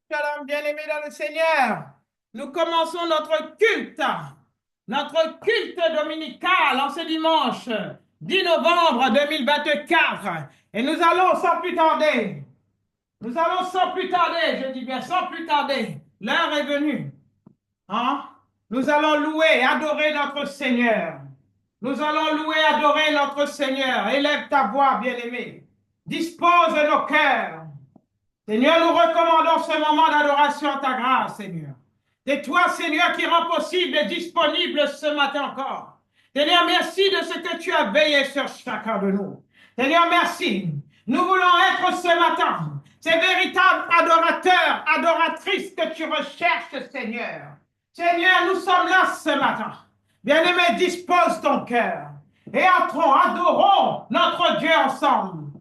Shalom, bien-aimés dans le Seigneur. Nous commençons notre culte dominical en ce dimanche 10 novembre 2024. Et nous allons sans plus tarder, je dis bien sans plus tarder, l'heure est venue. Hein? Nous allons louer et adorer notre Seigneur. Nous allons louer et adorer notre Seigneur. Élève ta voix, bien-aimé. Dispose nos cœurs. Seigneur, nous recommandons ce moment d'adoration à ta grâce, Seigneur. C'est toi, Seigneur, qui rend possible et disponible ce matin encore. Seigneur, merci de ce que tu as veillé sur chacun de nous. Seigneur, merci. Nous voulons être ce matin ces véritables adorateurs, adoratrices que tu recherches, Seigneur. Seigneur, nous sommes là ce matin. Bien-aimé, dispose ton cœur et entrons, adorons notre Dieu ensemble.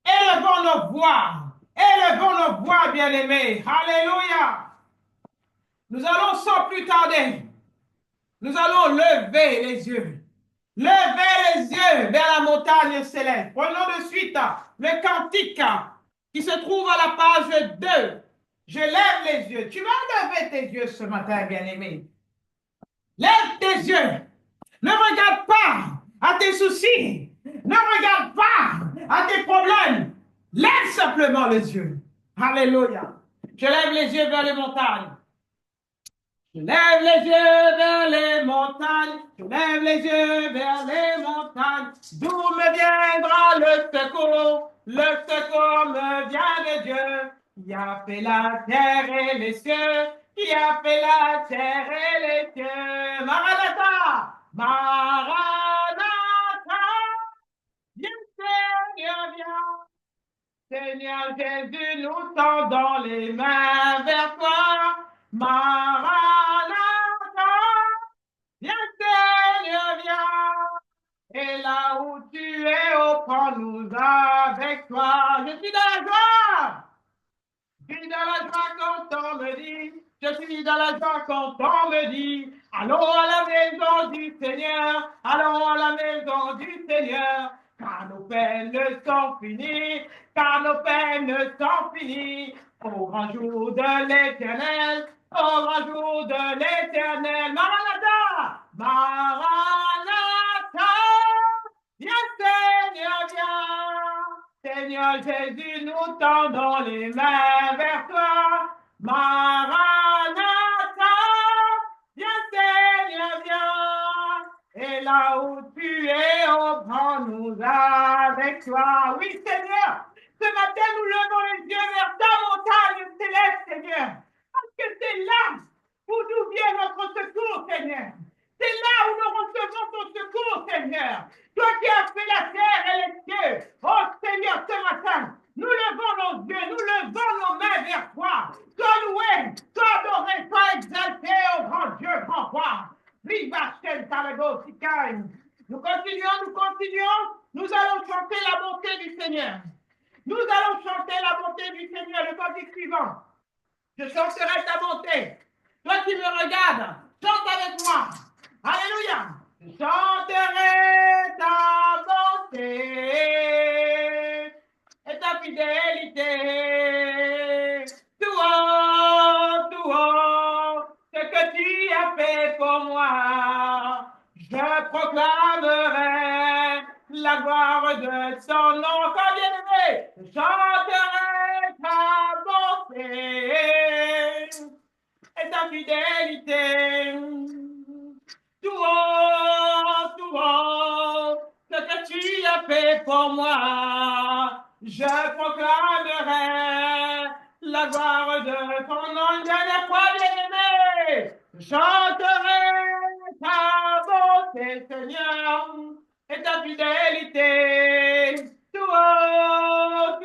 Élevons nos voix. Élevons nos voix, bien-aimés. Alléluia. Nous allons sans plus tarder. Nous allons lever les yeux. Lever les yeux vers la montagne céleste. Prenons de suite le cantique qui se trouve à la page 2. Je lève les yeux. Tu vas lever tes yeux ce matin, bien-aimé. Lève tes yeux. Ne regarde pas à tes soucis. Ne regarde pas à tes problèmes. Lève simplement les yeux. Alléluia. Je lève les yeux vers les montagnes. Je lève les yeux vers les montagnes. Je lève les yeux vers les montagnes. D'où me viendra le secours? Le secours me vient de Dieu. Qui a fait la terre et les cieux. Qui a fait la terre et les cieux. Maranatha. Maranatha. Viens Seigneur, viens. Seigneur Jésus, nous tendons les mains vers toi. Maranatha, viens Seigneur, viens. Et là où tu es, oh, prends-nous avec toi. Je suis dans la joie. Je suis dans la joie quand on me dit. Je suis dans la joie quand on me dit. Allons à la maison du Seigneur. Allons à la maison du Seigneur. Car nos peines sont finies, car nos peines sont finies. Au grand jour de l'Éternel, au grand jour de l'Éternel. Maranatha, Maranatha, viens Seigneur, viens. Seigneur Jésus, nous tendons les mains vers toi. Maranatha, viens Seigneur, viens. Et là où tu es, oh, prends-nous avec toi. Oui, Seigneur, ce matin, nous levons les yeux vers ta montagne céleste, Seigneur. Parce que c'est là où nous vient notre secours, Seigneur. C'est là où nous recevons ton secours, Seigneur. Toi qui as fait la terre et les cieux. Oh, Seigneur, ce matin, nous levons nos yeux, nous levons nos mains vers toi. Sois loué, sois adoré, sois exalté, oh grand Dieu, grand roi. Viva Shentalego Sikaï. Nous continuons. Nous allons chanter la bonté du Seigneur. Nous allons chanter la bonté du Seigneur. Le cantique suivant. Je chanterai ta bonté. Toi qui me regardes, chante avec moi. Alléluia. Je chanterai ta bonté et ta fidélité. Tout haut, ce que tu as fait pour moi. Je proclamerai la gloire de ton nom. Quand bien-aimé, je chanterai ta bonté et ta fidélité. Tout haut, ce que tu as fait pour moi. Je proclamerai la gloire de ton nom. Une dernière fois, bien-aimé, je chanterai ta bonté, Seigneur, et ta fidélité. Tout haut,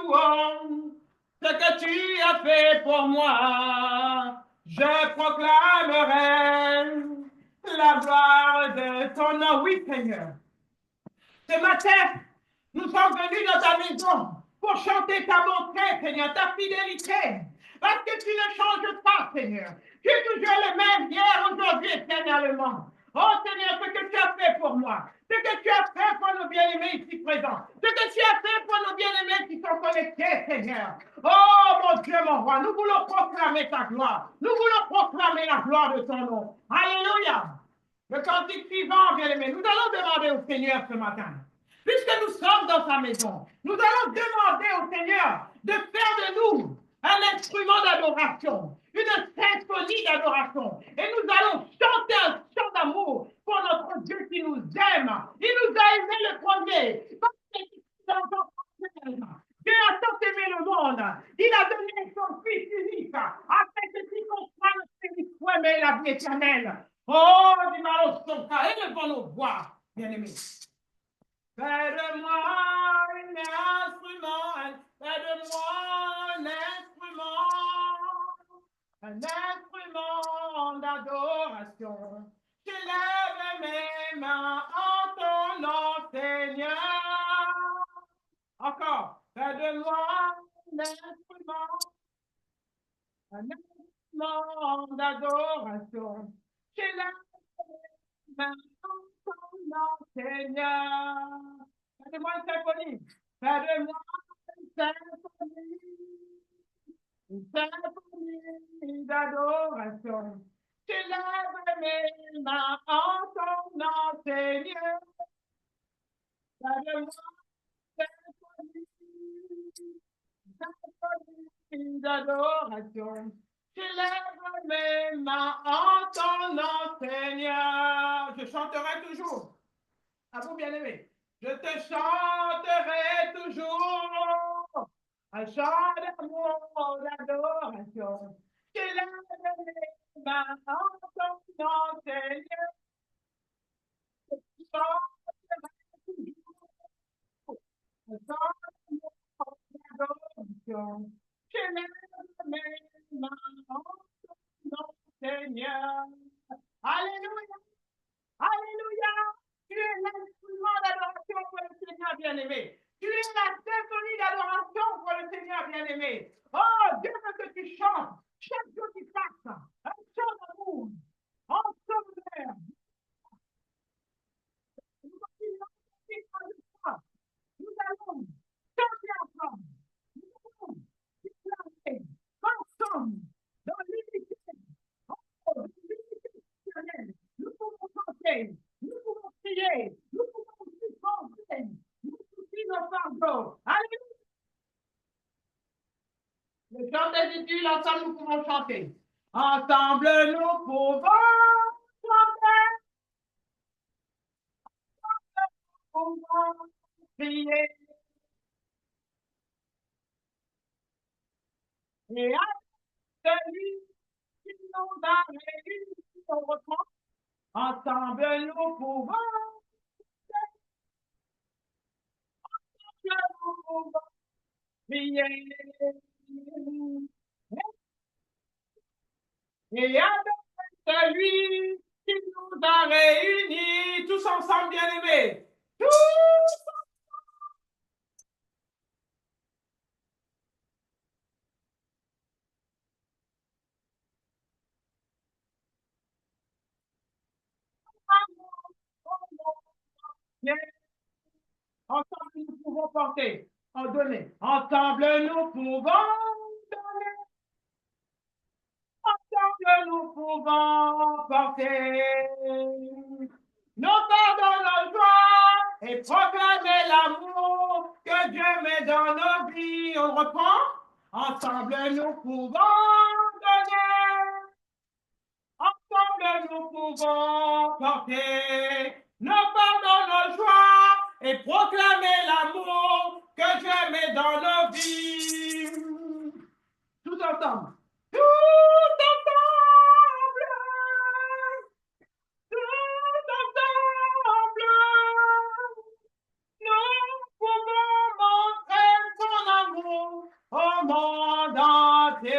ce que tu as fait pour moi. Je proclamerai la gloire de ton nom. Oui, Seigneur. Ce matin, nous sommes venus dans ta maison pour chanter ta bonté, Seigneur, ta fidélité. Parce que tu ne changes pas, Seigneur. Tu es toujours le même hier, aujourd'hui, éternellement. Oh, Seigneur, ce que tu as fait pour moi, ce que tu as fait pour nos bien-aimés ici présents, ce que tu as fait pour nos bien-aimés qui sont connectés, Seigneur. Oh mon Dieu, mon roi, nous voulons proclamer ta gloire. Nous voulons proclamer la gloire de ton nom. Alléluia. Le cantique suivant, bien-aimés, nous allons demander au Seigneur ce matin. Puisque nous sommes dans sa maison, nous allons demander au Seigneur de faire de nous un instrument d'adoration, une symphonie d'adoration. Et nous allons chanter un chant d'amour pour notre Dieu qui nous aime. Il nous a aimés le premier. Dieu a tant aimé le monde. Il a donné son Fils unique afin que quiconque croit ne périsse point, mais la vie éternelle. Oh, dis-moi, élevons nos voix, bien-aimés. Fais de moi un instrument, fais de moi un instrument d'adoration. Je lève mes mains en ton nom, Seigneur. Encore, fais de moi un instrument d'adoration. Je lève mes mains en ton nom, Seigneur. Fais-moi une symphonie. Fais-moi une symphonie d'adoration. Je lève mes mains en ton nom, Seigneur. Fais-moi une symphonie d'adoration. Je lève mes mains en ton nom, Seigneur. Je chanterai toujours. À vous, bien-aimés. Je te chanterai toujours un chant d'amour, d'adoration. Je lève mes mains en ton nom, Seigneur. Je te chanterai toujours un chant d'amour, d'adoration. Je lève mes mains en ton nom, Seigneur. Alléluia. Alléluia. Tu es l'instrument d'adoration pour le Seigneur bien-aimé. Tu es la symphonie d'adoration pour le Seigneur bien-aimé. Oh, Dieu veut que tu chantes chaque jour qui passe un chant d'amour, en sonore. Nous allons chanter ensemble. Nous allons déclarer ensemble dans l'unité. Dans l'unité éternelle. Nous pouvons chanter. Nous pouvons prier, nous pouvons aussi penser, nous aussi nos fardeaux. Alléluia. Le chant des études, ensemble, nous pouvons chanter. Ensemble, nous pouvons chanter. Ensemble, nous pouvons prier. Et à celui qui nous a réunis au reprend, ensemble, nous pouvons prier. Et avec celui qui nous a réunis, tous ensemble, bien-aimés. Tous ensemble, nous pouvons porter, en donner. Ensemble, nous pouvons donner. Ensemble, nous pouvons porter nos pardons, nos joies et proclamer l'amour que Dieu met dans nos vies. On reprend. Ensemble, nous pouvons donner. Ensemble, nous pouvons porter nos pardons, nos joies et proclamer l'amour que Dieu met dans nos vies. Tout ensemble. Tout ensemble. Tout ensemble. Nous pouvons montrer son amour au monde entier.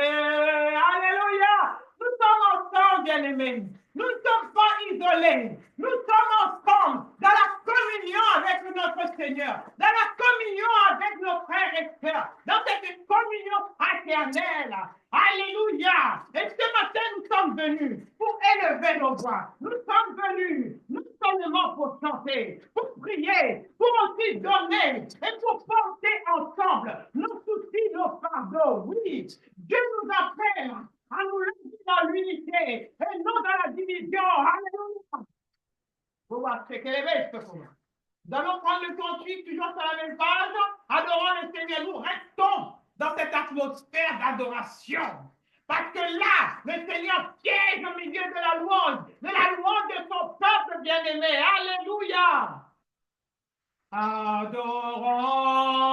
Alléluia. Nous sommes ensemble, bien-aimés. Nous ne sommes pas isolés. Nous sommes ensemble dans la communion avec notre Seigneur, dans la communion avec nos frères et sœurs, dans cette communion fraternelle. Alléluia. Et ce matin, nous sommes venus pour élever nos voix. Nous sommes venus seulement pour chanter, pour prier, pour aussi donner et pour porter ensemble nos soucis, nos fardeaux. Oui, Dieu nous appelle à nous lever dans l'unité et non dans la division. Alléluia. Vous voyez ce qu'elle est belle, nous allons prendre le cantique toujours sur la même page, adorant le Seigneur. Nous restons dans cette atmosphère d'adoration. Parce que là, le Seigneur siège au milieu de la louange de son peuple bien-aimé. Alléluia. Adorons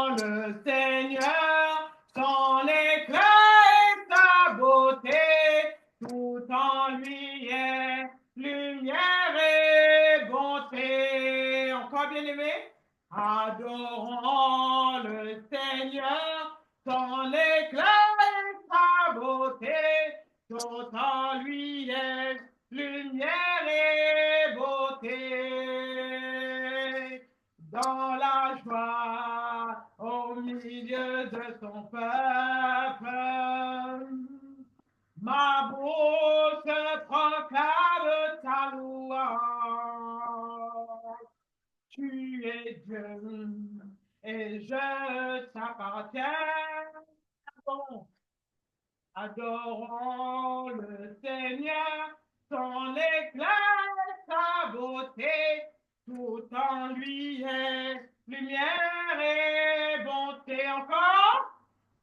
le Seigneur, son éclat et sa beauté, tout en lui est lumière et bonté. Encore bien-aimé? Adorons le Seigneur, son éclat et sa beauté, tout en lui est lumière et beauté. Dans la joie, au milieu de son peuple, ma bouche proclame ta louange. Tu es Dieu et je t'appartiens. Adorons le Seigneur, son éclat et sa beauté, tout en lui est lumière et bonté. Encore.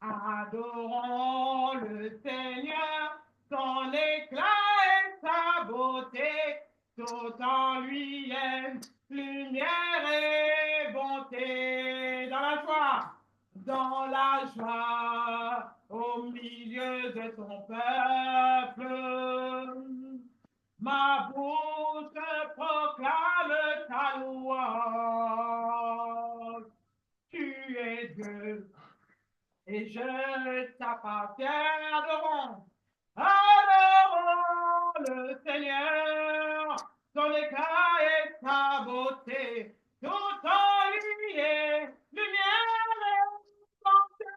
Adorons le Seigneur, son éclat et sa beauté, tout en lui est lumière et bonté. Dans la joie, au milieu de son peuple, ma bouche proclame ta louange. Tu es Dieu et je t'appartiens. Adorons le Seigneur, son éclat et sa beauté, tout en lui est lumière et bonté.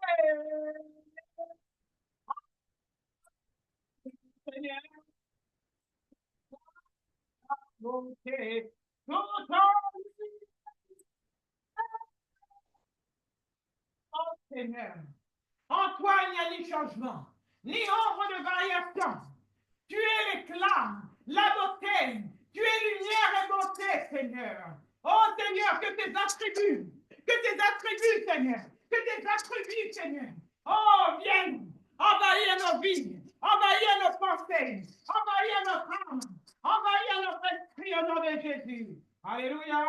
Seigneur, bonté, tout en lui est Seigneur. En toi, il n'y a ni changement, ni ombre de variation. Tu es l'éclat, la beauté, tu es lumière et beauté, Seigneur. Oh Seigneur, que tes attributs, Seigneur, Seigneur, oh, viennent envahir nos vies, envahir nos pensées, envahir notre âme, envahir notre esprit au nom de Jésus. Alléluia.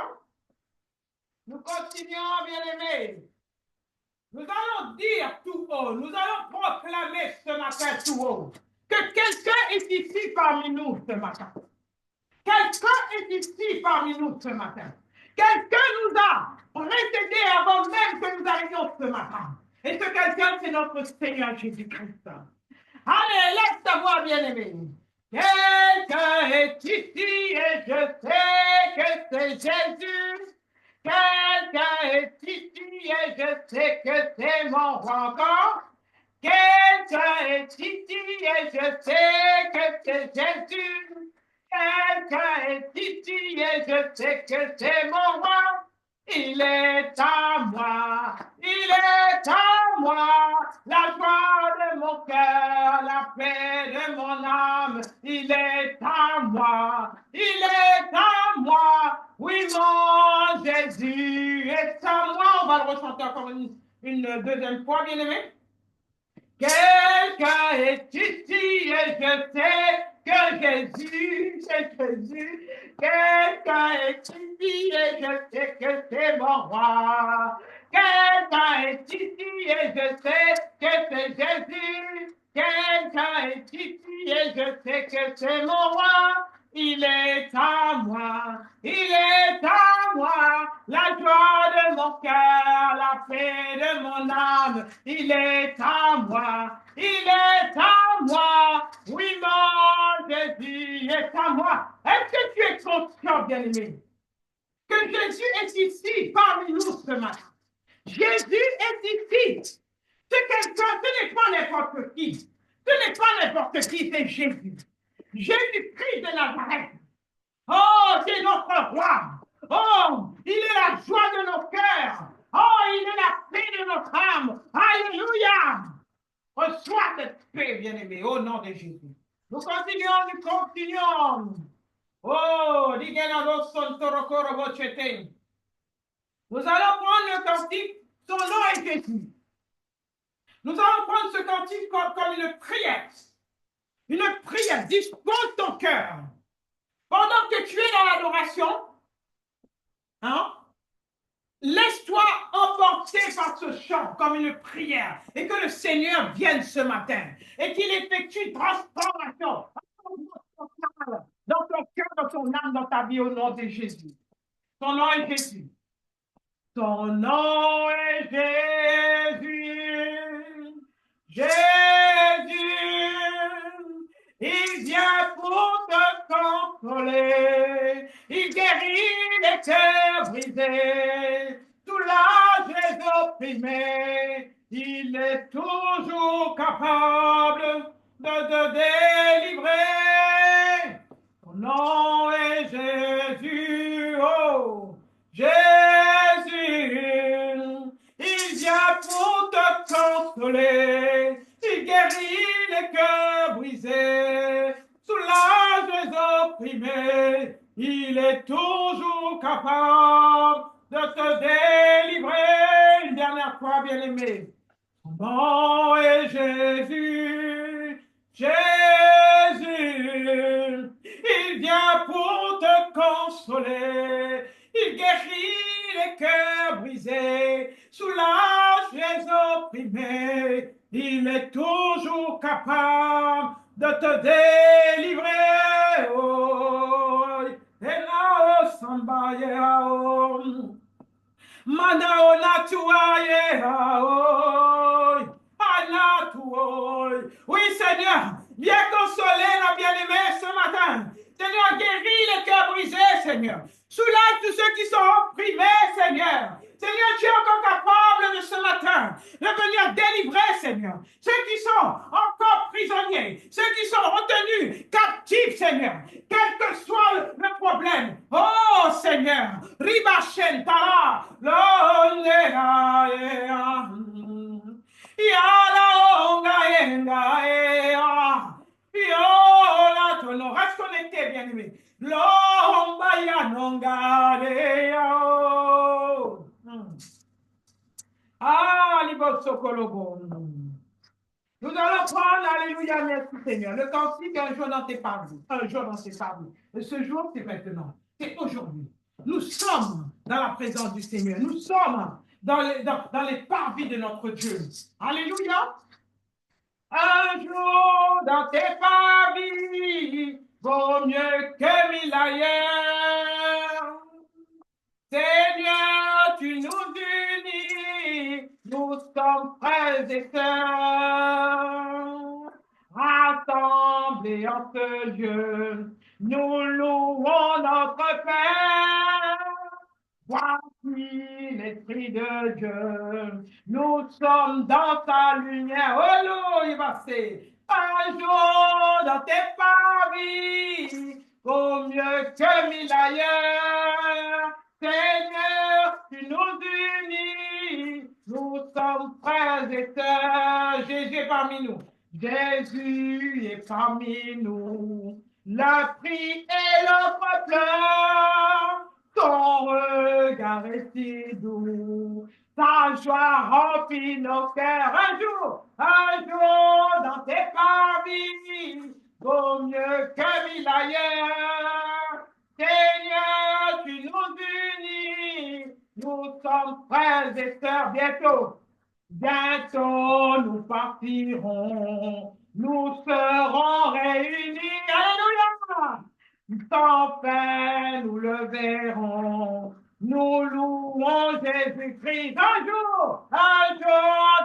Nous continuons, bien-aimés. Nous allons dire tout haut, nous allons proclamer ce matin tout haut que quelqu'un est ici parmi nous ce matin. Quelqu'un est ici parmi nous ce matin. Quelqu'un nous a précédé avant même que nous arrivions ce matin. Et ce quelqu'un, c'est notre Seigneur Jésus-Christ. Allez, laisse ta voix, bien-aimé. Quelqu'un est ici et je sais que c'est Jésus. Quelqu'un est ici et je sais que c'est mon roi encore. Quelqu'un est ici et je sais que c'est Jésus. Quelqu'un est ici et je sais que c'est mon roi. Il est à moi, la joie de mon cœur, la paix de mon âme. Il est à moi, oui mon Jésus est à moi. On va le rechanter encore une deuxième fois, bien aimé. Quelqu'un est ici et je sais que Jésus, c'est Jésus. Quelqu'un est ici et je sais que c'est mon roi. Quelqu'un est ici et je sais que c'est Jésus. Quelqu'un est ici et je sais que c'est mon roi. Il est à moi, la joie de mon cœur, la paix de mon âme. Il est à moi, oui mon Jésus est à moi. Est-ce que tu es conscient, bien-aimé, que Jésus est ici parmi nous ce matin? Jésus est ici. C'est quelqu'un, ce n'est pas n'importe qui. Ce n'est pas n'importe qui, c'est Jésus. Jésus-Christ de Nazareth. Oh, c'est notre roi. Oh, il est la joie de nos cœurs. Oh, il est la paix de notre âme. Alléluia. Reçois cette paix, bien-aimé, au nom de Jésus. Nous continuons, nous continuons. Oh, digamos son torokoro bochete. Nous allons prendre le cantique, son nom est Jésus. Nous allons prendre ce cantique comme une prière. Une prière, dispose ton cœur. Pendant que tu es dans l'adoration, hein, laisse-toi emporter par ce chant comme une prière et que le Seigneur vienne ce matin et qu'il effectue une transformation dans ton cœur, dans ton âme, dans ta vie au nom de Jésus. Ton nom est Jésus. Ton nom est Jésus. Jésus, il vient pour te consoler. Il guérit les cœurs brisés, soulage les opprimés. Il est toujours capable de te délivrer. Ton nom est Jésus, oh Jésus. Il vient pour te consoler. Il guérit les cœurs brisés, soulage les opprimés. Il est toujours capable de te délivrer. Une dernière fois, bien-aimé. Son nom est Jésus. Jésus, il vient pour te consoler. Il guérit les cœurs brisés, soulage les opprimés. Il est toujours capable de te délivrer. Oh, et là, oh, Mana onatuaye aoi. Anatuoi. Oui, Seigneur, viens consoler la bien-aimée ce matin. Seigneur, guéris les cœurs brisés, Seigneur. Soulage tous ceux qui sont opprimés, Seigneur. Seigneur, tu es encore capable de ce matin de venir délivrer, Seigneur. Ceux qui sont encore prisonniers, ceux qui sont retenus captifs, Seigneur. Quel que soit le problème. Oh, Seigneur. Ribachen tala. Lonera ea. Yala onga enga ea. Yola tono. Reste connecté, bien-aimé. Lombaya nonga ea. Ah, nous allons prendre, alléluia, merci Seigneur, le cantique un jour dans tes paroles, un jour dans tes paroles. Et ce jour, c'est maintenant, c'est aujourd'hui. Nous sommes dans la présence du Seigneur, nous sommes dans les parvis de notre Dieu. Alléluia. Un jour dans tes parvis, vaut mieux que mille ailleurs. Seigneur, tu nous unis, nous sommes frères et sœurs, rassemblés en ce lieu, nous louons notre Père. Voici l'Esprit de Dieu, nous sommes dans sa lumière. Oh, il va c'est un jour dans tes paris, vaut mieux que mille ailleurs. Seigneur, tu nous unis, nous sommes frères et sœurs. Jésus est parmi nous. Jésus est parmi nous. Le prix et l'offre pleure, ton regard est si doux. Ta joie remplit nos cœurs. Un jour dans tes parvis, vaut mieux que mille ailleurs. Seigneur, tu nous unis, nous sommes frères et sœurs bientôt. Bientôt nous partirons, nous serons réunis. Alléluia! Sans fin nous le verrons. Nous louons Jésus-Christ un jour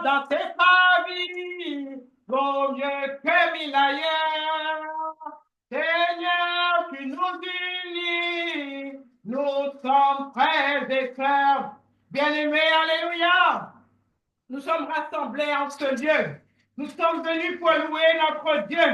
dans tes familles, vaut mieux que mille ailleurs. Seigneur, tu nous unis, nous sommes frères et sœurs. Bien-aimés, alléluia. Nous sommes rassemblés en ce lieu. Nous sommes venus pour louer notre Dieu.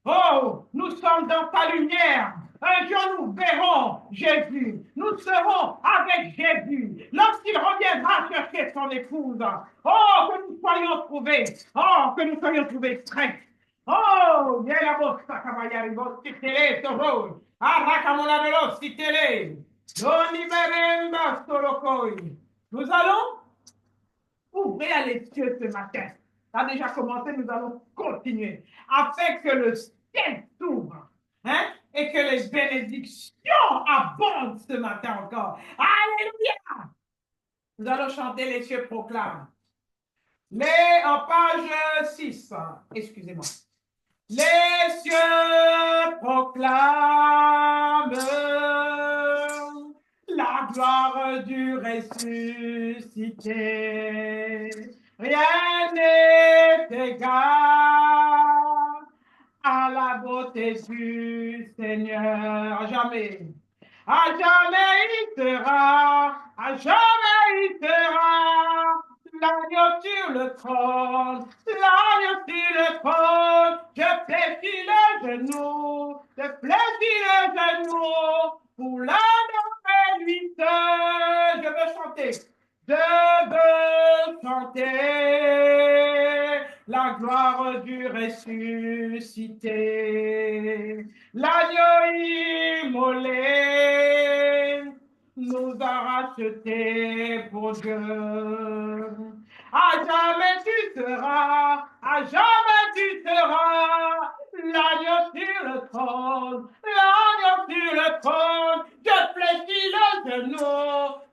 Oh, nous sommes dans ta lumière. un jour nous verrons Jésus. Nous serons avec Jésus. Lorsqu'il reviendra chercher son épouse. Oh, que nous soyons trouvés. Oh, que nous soyons trouvés prêts. Oh, viens la bosse, Sakabayari, bosse, titele, toro. Arakamona de los, titele. Doni beremba, sorokoi. Nous allons ouvrir les yeux ce matin. Ça a déjà commencé, nous allons continuer afin que le ciel s'ouvre, hein, et que les bénédictions abondent ce matin encore. Alléluia! Nous allons chanter les cieux proclament. En page 6, excusez-moi. Les cieux proclament la gloire du ressuscité. Rien n'est égal à la beauté du Seigneur. À jamais. À jamais il sera. À jamais il sera. L'agneau sur le trône. L'agneau sur le trône. Je fléchis le genou. Je fléchis le genou. Pour l'adorer lui seul. Je veux chanter. Je veux chanter la gloire du ressuscité. L'agneau immolé nous a rachetés pour Dieu. À jamais tu seras, à jamais tu seras l'agneau sur le trône, l'agneau sur le trône. Je fléchis le genou,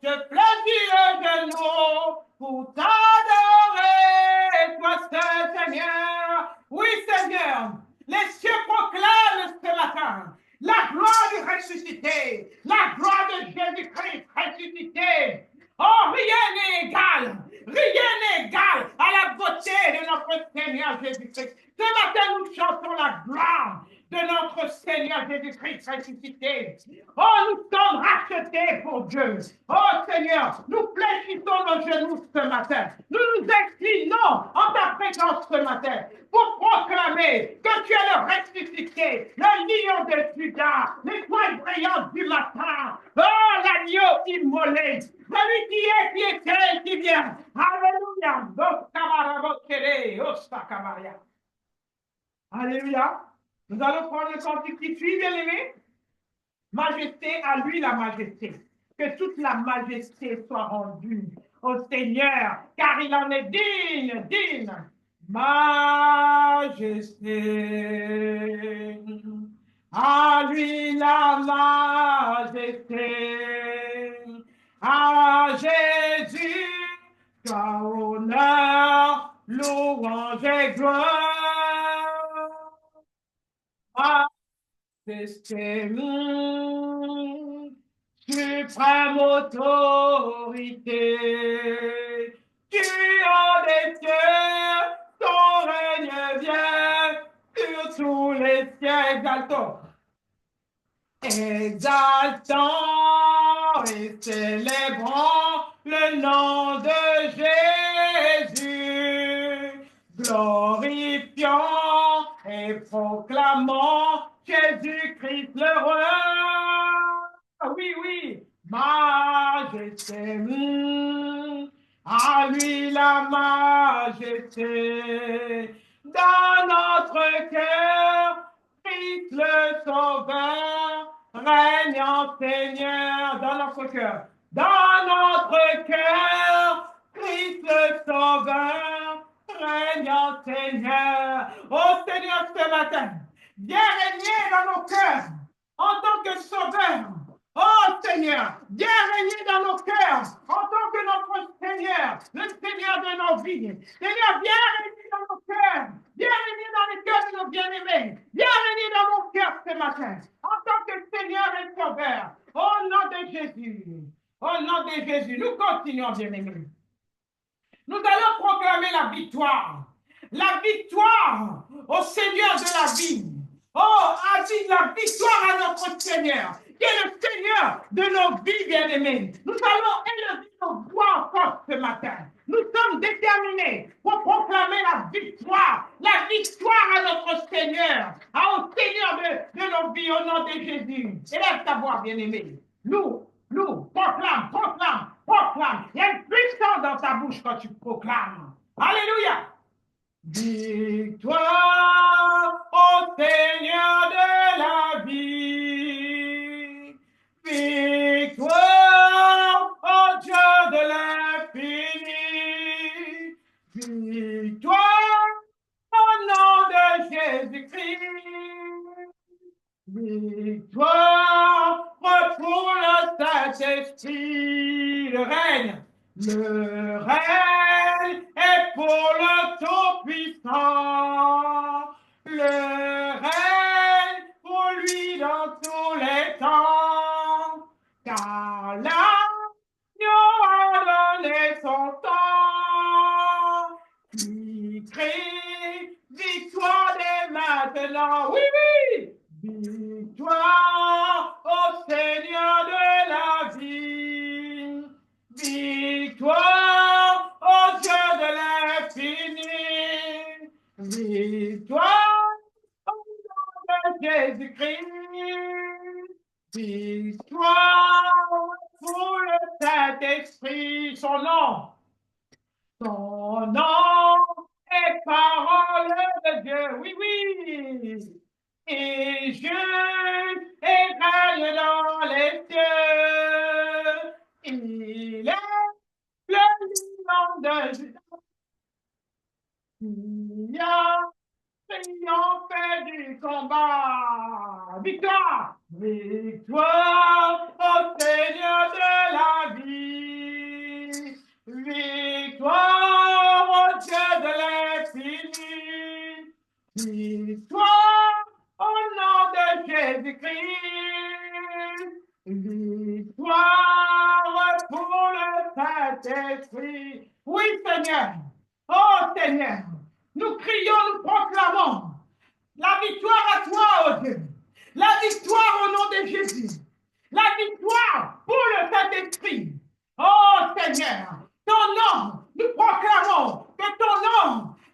je fléchis le genou pour t'adorer, toi seul Seigneur. Oui Seigneur, les cieux proclament ce matin la gloire du ressuscité, la gloire de Jésus-Christ ressuscité. Oh, rien n'est égal, rien n'est égal à la beauté de notre Seigneur Jésus-Christ. Ce matin, nous chantons la gloire de notre Seigneur Jésus-Christ ressuscité. Oh, nous sommes rachetés pour Dieu. Oh Seigneur, nous fléchissons nos genoux ce matin. Nous nous inclinons en ta présence ce matin pour proclamer que tu es le ressuscité, le lion de Judas, l'étoile brillante du matin. Oh, l'agneau immolé, celui qui était, qui vient. Alléluia. Alléluia. Nous allons prendre le cantique qui suit, bien aimé. Majesté, à lui la majesté. Que toute la majesté soit rendue au Seigneur, car il en est digne, digne. Majesté, à lui la majesté, à Jésus, soit honneur, louange et gloire. Majesté, suprême autorité, tu as des cieux, ton règne vient sur tous les cieux, exaltons. Exaltons et célébrons le nom de Jésus, glorifions et proclamons Jésus-Christ le roi. Oui, oui, majesté, à lui la majesté, dans notre cœur, Christ le Sauveur, régnant Seigneur, dans notre cœur. Dans notre cœur, Christ le Sauveur, régnant Seigneur. Oh Seigneur, ce matin, viens régner dans nos cœurs en tant que Sauveur. Oh Seigneur, viens régner dans nos cœurs en tant que notre Seigneur, le Seigneur de nos vies. Seigneur, viens régner dans nos cœurs. Viens régner dans les cœurs de nos bien-aimés. Viens régner dans mon cœur ce matin en tant que Seigneur et Sauveur. Au nom de Jésus. Au nom de Jésus. Nous continuons, bien-aimés. Nous allons proclamer la victoire. La victoire au Seigneur de la vie. Oh, dit la victoire à notre Seigneur, qui est le Seigneur de nos vies, bien-aimés. Nous allons élever nos voix encore ce matin. Nous sommes déterminés pour proclamer la victoire à notre Seigneur, au Seigneur de nos vies au nom de Jésus. Élève ta voix, bien-aimé. Loue, proclame, proclame, proclame. Il y a une puissance dans ta bouche quand tu proclames. Alléluia. Victoire au Seigneur de la vie. Victoire au Dieu de l'infini. Victoire au nom de Jésus-Christ. Victoire pour le Saint-Esprit. Le règne est pour le Tout-Puissant. Le règne pour lui dans tous les temps. Car l'agneau a donné son temps. Qui crie victoire dès maintenant. Oui, oui. Victoire au Seigneur de la vie. Victoire au Dieu de l'infini. Victoire au nom de Jésus-Christ. Victoire pour le Saint-Esprit. Son nom est parole de Dieu. Oui, oui. Et je règne dans les cieux. Il est le lion de Juda. Il a triomphé du combat. Victoire! Victoire au Seigneur de la vie. Victoire au Dieu de l'infini. Victoire au nom de Jésus-Christ. Victoire pour le Saint-Esprit. Oui, Seigneur. Oh, Seigneur. Nous crions, nous proclamons la victoire à toi, oh Dieu. La victoire au nom de Jésus. La victoire pour le Saint-Esprit. Oh, Seigneur. Ton nom, nous proclamons que ton nom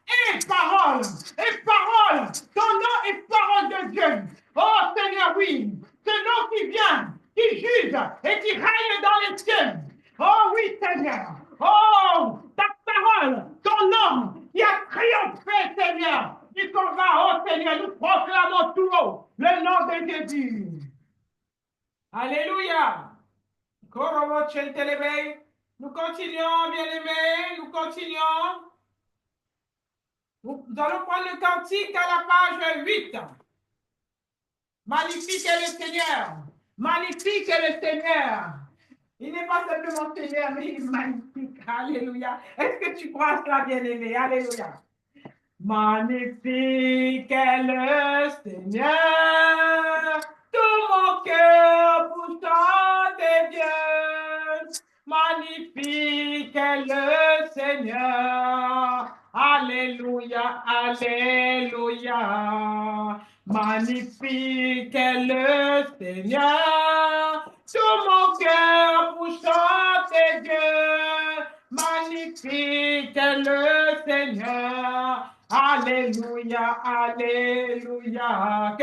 est parole. Est parole. Ton nom est parole de Dieu. Oh, Seigneur, oui. Ce nom qui vient, qui juge et qui règne dans les cieux. Oh, oui, Seigneur. Oh, ta parole, ton nom qui a triomphé, Seigneur, du combat. Oh, Seigneur, nous proclamons tout haut le nom de Jésus. Alléluia. Nous continuons, bien-aimés, nous continuons. Nous allons prendre le cantique à la page 8. Magnifique est le Seigneur. Magnifique est le Seigneur. Il n'est pas simplement Seigneur, mais il est magnifique. Alléluia. Est-ce que tu crois cela, bien-aimé? Alléluia. Magnifique est le Seigneur. Tout mon cœur pour chanter Dieu. Magnifique est le Seigneur. Alléluia, alléluia. Magnifique est le Seigneur. Tout mon cœur pour chanter Dieu. Magnifique est le Seigneur. Alléluia, alléluia.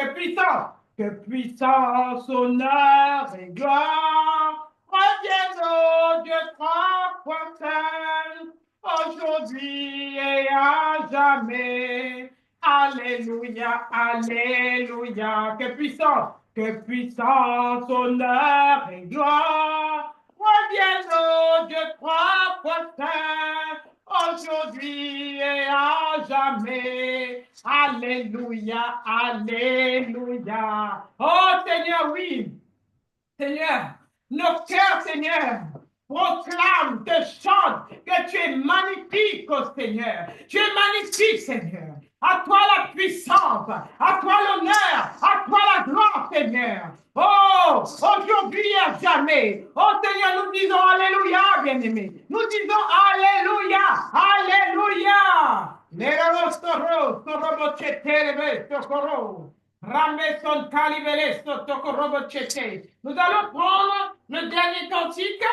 Que puissance, honneur et gloire reviennent au Dieu trois fois seul, aujourd'hui et à jamais. Alléluia, alléluia. Que puissance, honneur et gloire reviennent au Dieu trois fois seul, aujourd'hui et à jamais. Alléluia, alléluia. Oh Seigneur, oui. Seigneur, nos cœurs, Seigneur, proclament, te chantent que tu es magnifique, oh Seigneur. Tu es magnifique, Seigneur. À toi la puissance, à toi l'honneur, à toi la gloire, Seigneur. Oh, aujourd'hui et à jamais. Oh Seigneur, nous disons Alléluia, bien-aimés. Nous disons Alléluia, Alléluia. Nous allons prendre le dernier cantique.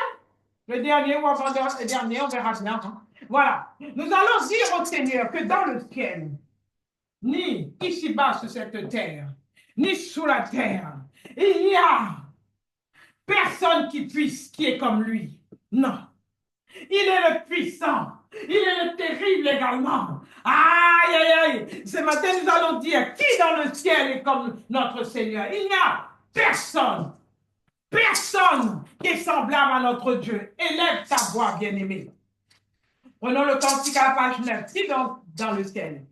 Le dernier ou avant le dernier, on verra bien. Hein? Voilà. Nous allons dire au Seigneur que dans le ciel, ni ici-bas sur cette terre, ni sous la terre. Il n'y a personne qui est comme lui. Non. Il est le puissant. Il est le terrible également. Aïe, aïe, aïe. Ce matin, nous allons dire qui dans le ciel est comme notre Seigneur. Il n'y a personne. Personne qui est semblable à notre Dieu. Élève ta voix, bien-aimé. Prenons le cantique à la page 9. Qui donc dans le ciel?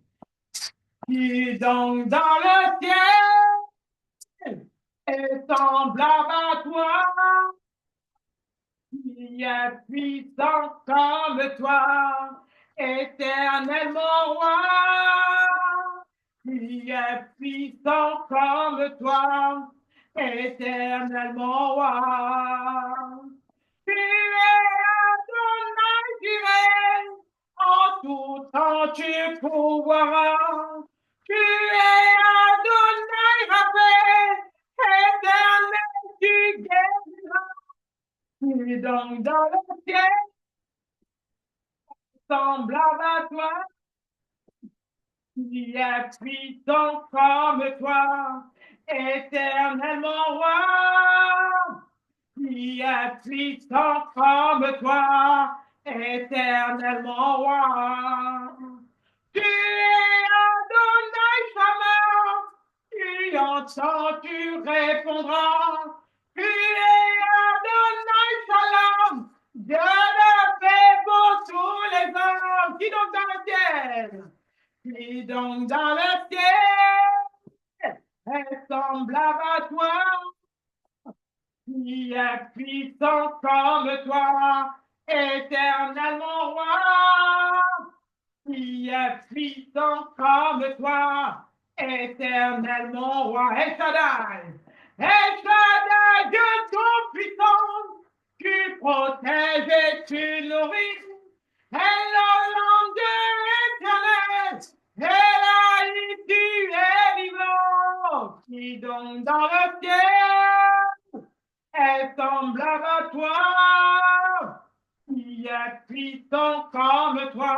Qui donc dans le ciel est semblable à toi? Qui est puissant comme toi, éternellement roi? Qui est puissant comme toi, éternellement roi? Tu es Adonai du règne, en tout temps tu pourvoiras. Tu es Adonai Raphaël, éternel tu guériras. Qui donc dans le ciel, semblable à toi, qui est puissant comme toi, éternellement roi, qui est puissant comme toi, éternellement roi. Tu es Adonai Shammah, tu entends, tu répondras. Tu es Adonai Shalom, Dieu de paix pour tous les hommes. Qui donc dans le ciel? Qui donc dans le ciel est semblable à toi? Qui est puissant comme toi, éternellement roi? Qui est puissant comme toi, éternellement roi. El Shaddai, Dieu tout-puissant, tu protèges et tu nourris. Et le Dieu éternel, et là, tu es vivant. Qui donc dans le ciel est semblable à toi? Qui est puissant comme toi,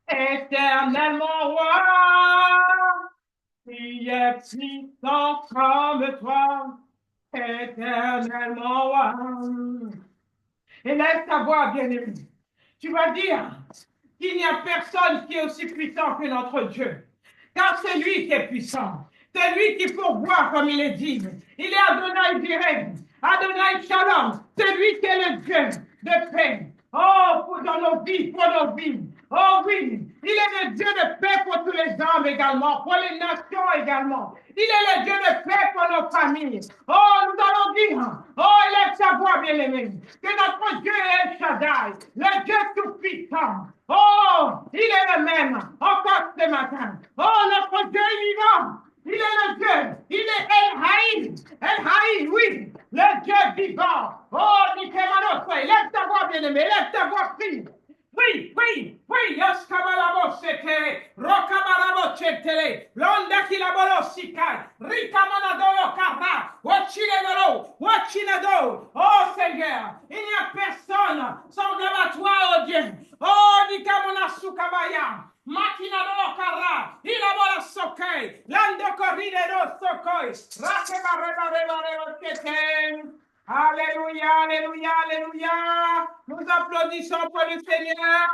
éternellement roi? Qui est puissant comme toi, éternellement roi? Élève ta voix, bien-aimé. Tu vas dire qu'il n'y a personne qui est aussi puissant que notre Dieu. Car c'est lui qui est puissant. C'est lui qui pourvoit, comme il est dit. Il est Adonai direct. Adonai Shalom. C'est lui qui est le Dieu de paix. Oh, dans nos vies, pour nos vies. Oh oui, il est le Dieu de paix pour tous les hommes également, pour les nations également. Il est le Dieu de paix pour nos familles. Oh, nous allons dire, oh, élève sa voix, bien-aimé, que notre Dieu est El Shaddai, le Dieu tout-puissant. Oh, il est le même, encore ce matin. Oh, notre Dieu est vivant. Il est le Dieu, il est El Haï, oui, le Dieu vivant. Oh, Nikémanos, lève ta voix, bien-aimé, lève ta voix, prie. Oui, oui, oui, Yaskabalabosete, Rokabalabosete, Londa Kilabolosikai, Rikamanadolo Kara, Wachinado. Oh Seigneur, il n'y a personne semblable à toi, oh Dieu. Oh, Nikamona Sukabaya, Makinadolo Kara, Ilabola Sokei, Lando Corridero Sokoi, Rakebareba. Alléluia, alléluia, alléluia. Nous applaudissons pour le Seigneur.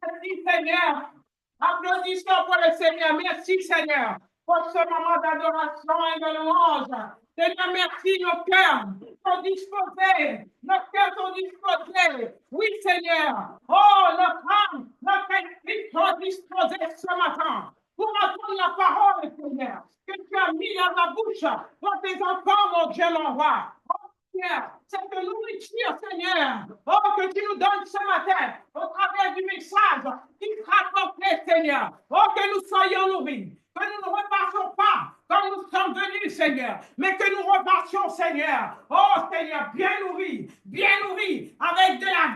Merci Seigneur. Applaudissons pour le Seigneur. Merci Seigneur pour ce moment d'adoration et de louange. Seigneur, merci, nos cœurs sont disposés. Nos cœurs sont disposés. Oui Seigneur. Oh, notre âme, notre esprit sont disposés ce matin pour entendre la parole, Seigneur, que tu as mis dans la bouche pour tes enfants, mon Dieu, mon roi. Oh, Seigneur, cette nourriture, Seigneur, oh, que tu nous donnes ce matin au travers du message qui sera porté, Seigneur. Oh, que nous soyons nourris, que nous ne repartions pas comme nous sommes venus, Seigneur, mais que nous repartions, Seigneur. Oh, Seigneur, bien nourris, avec de la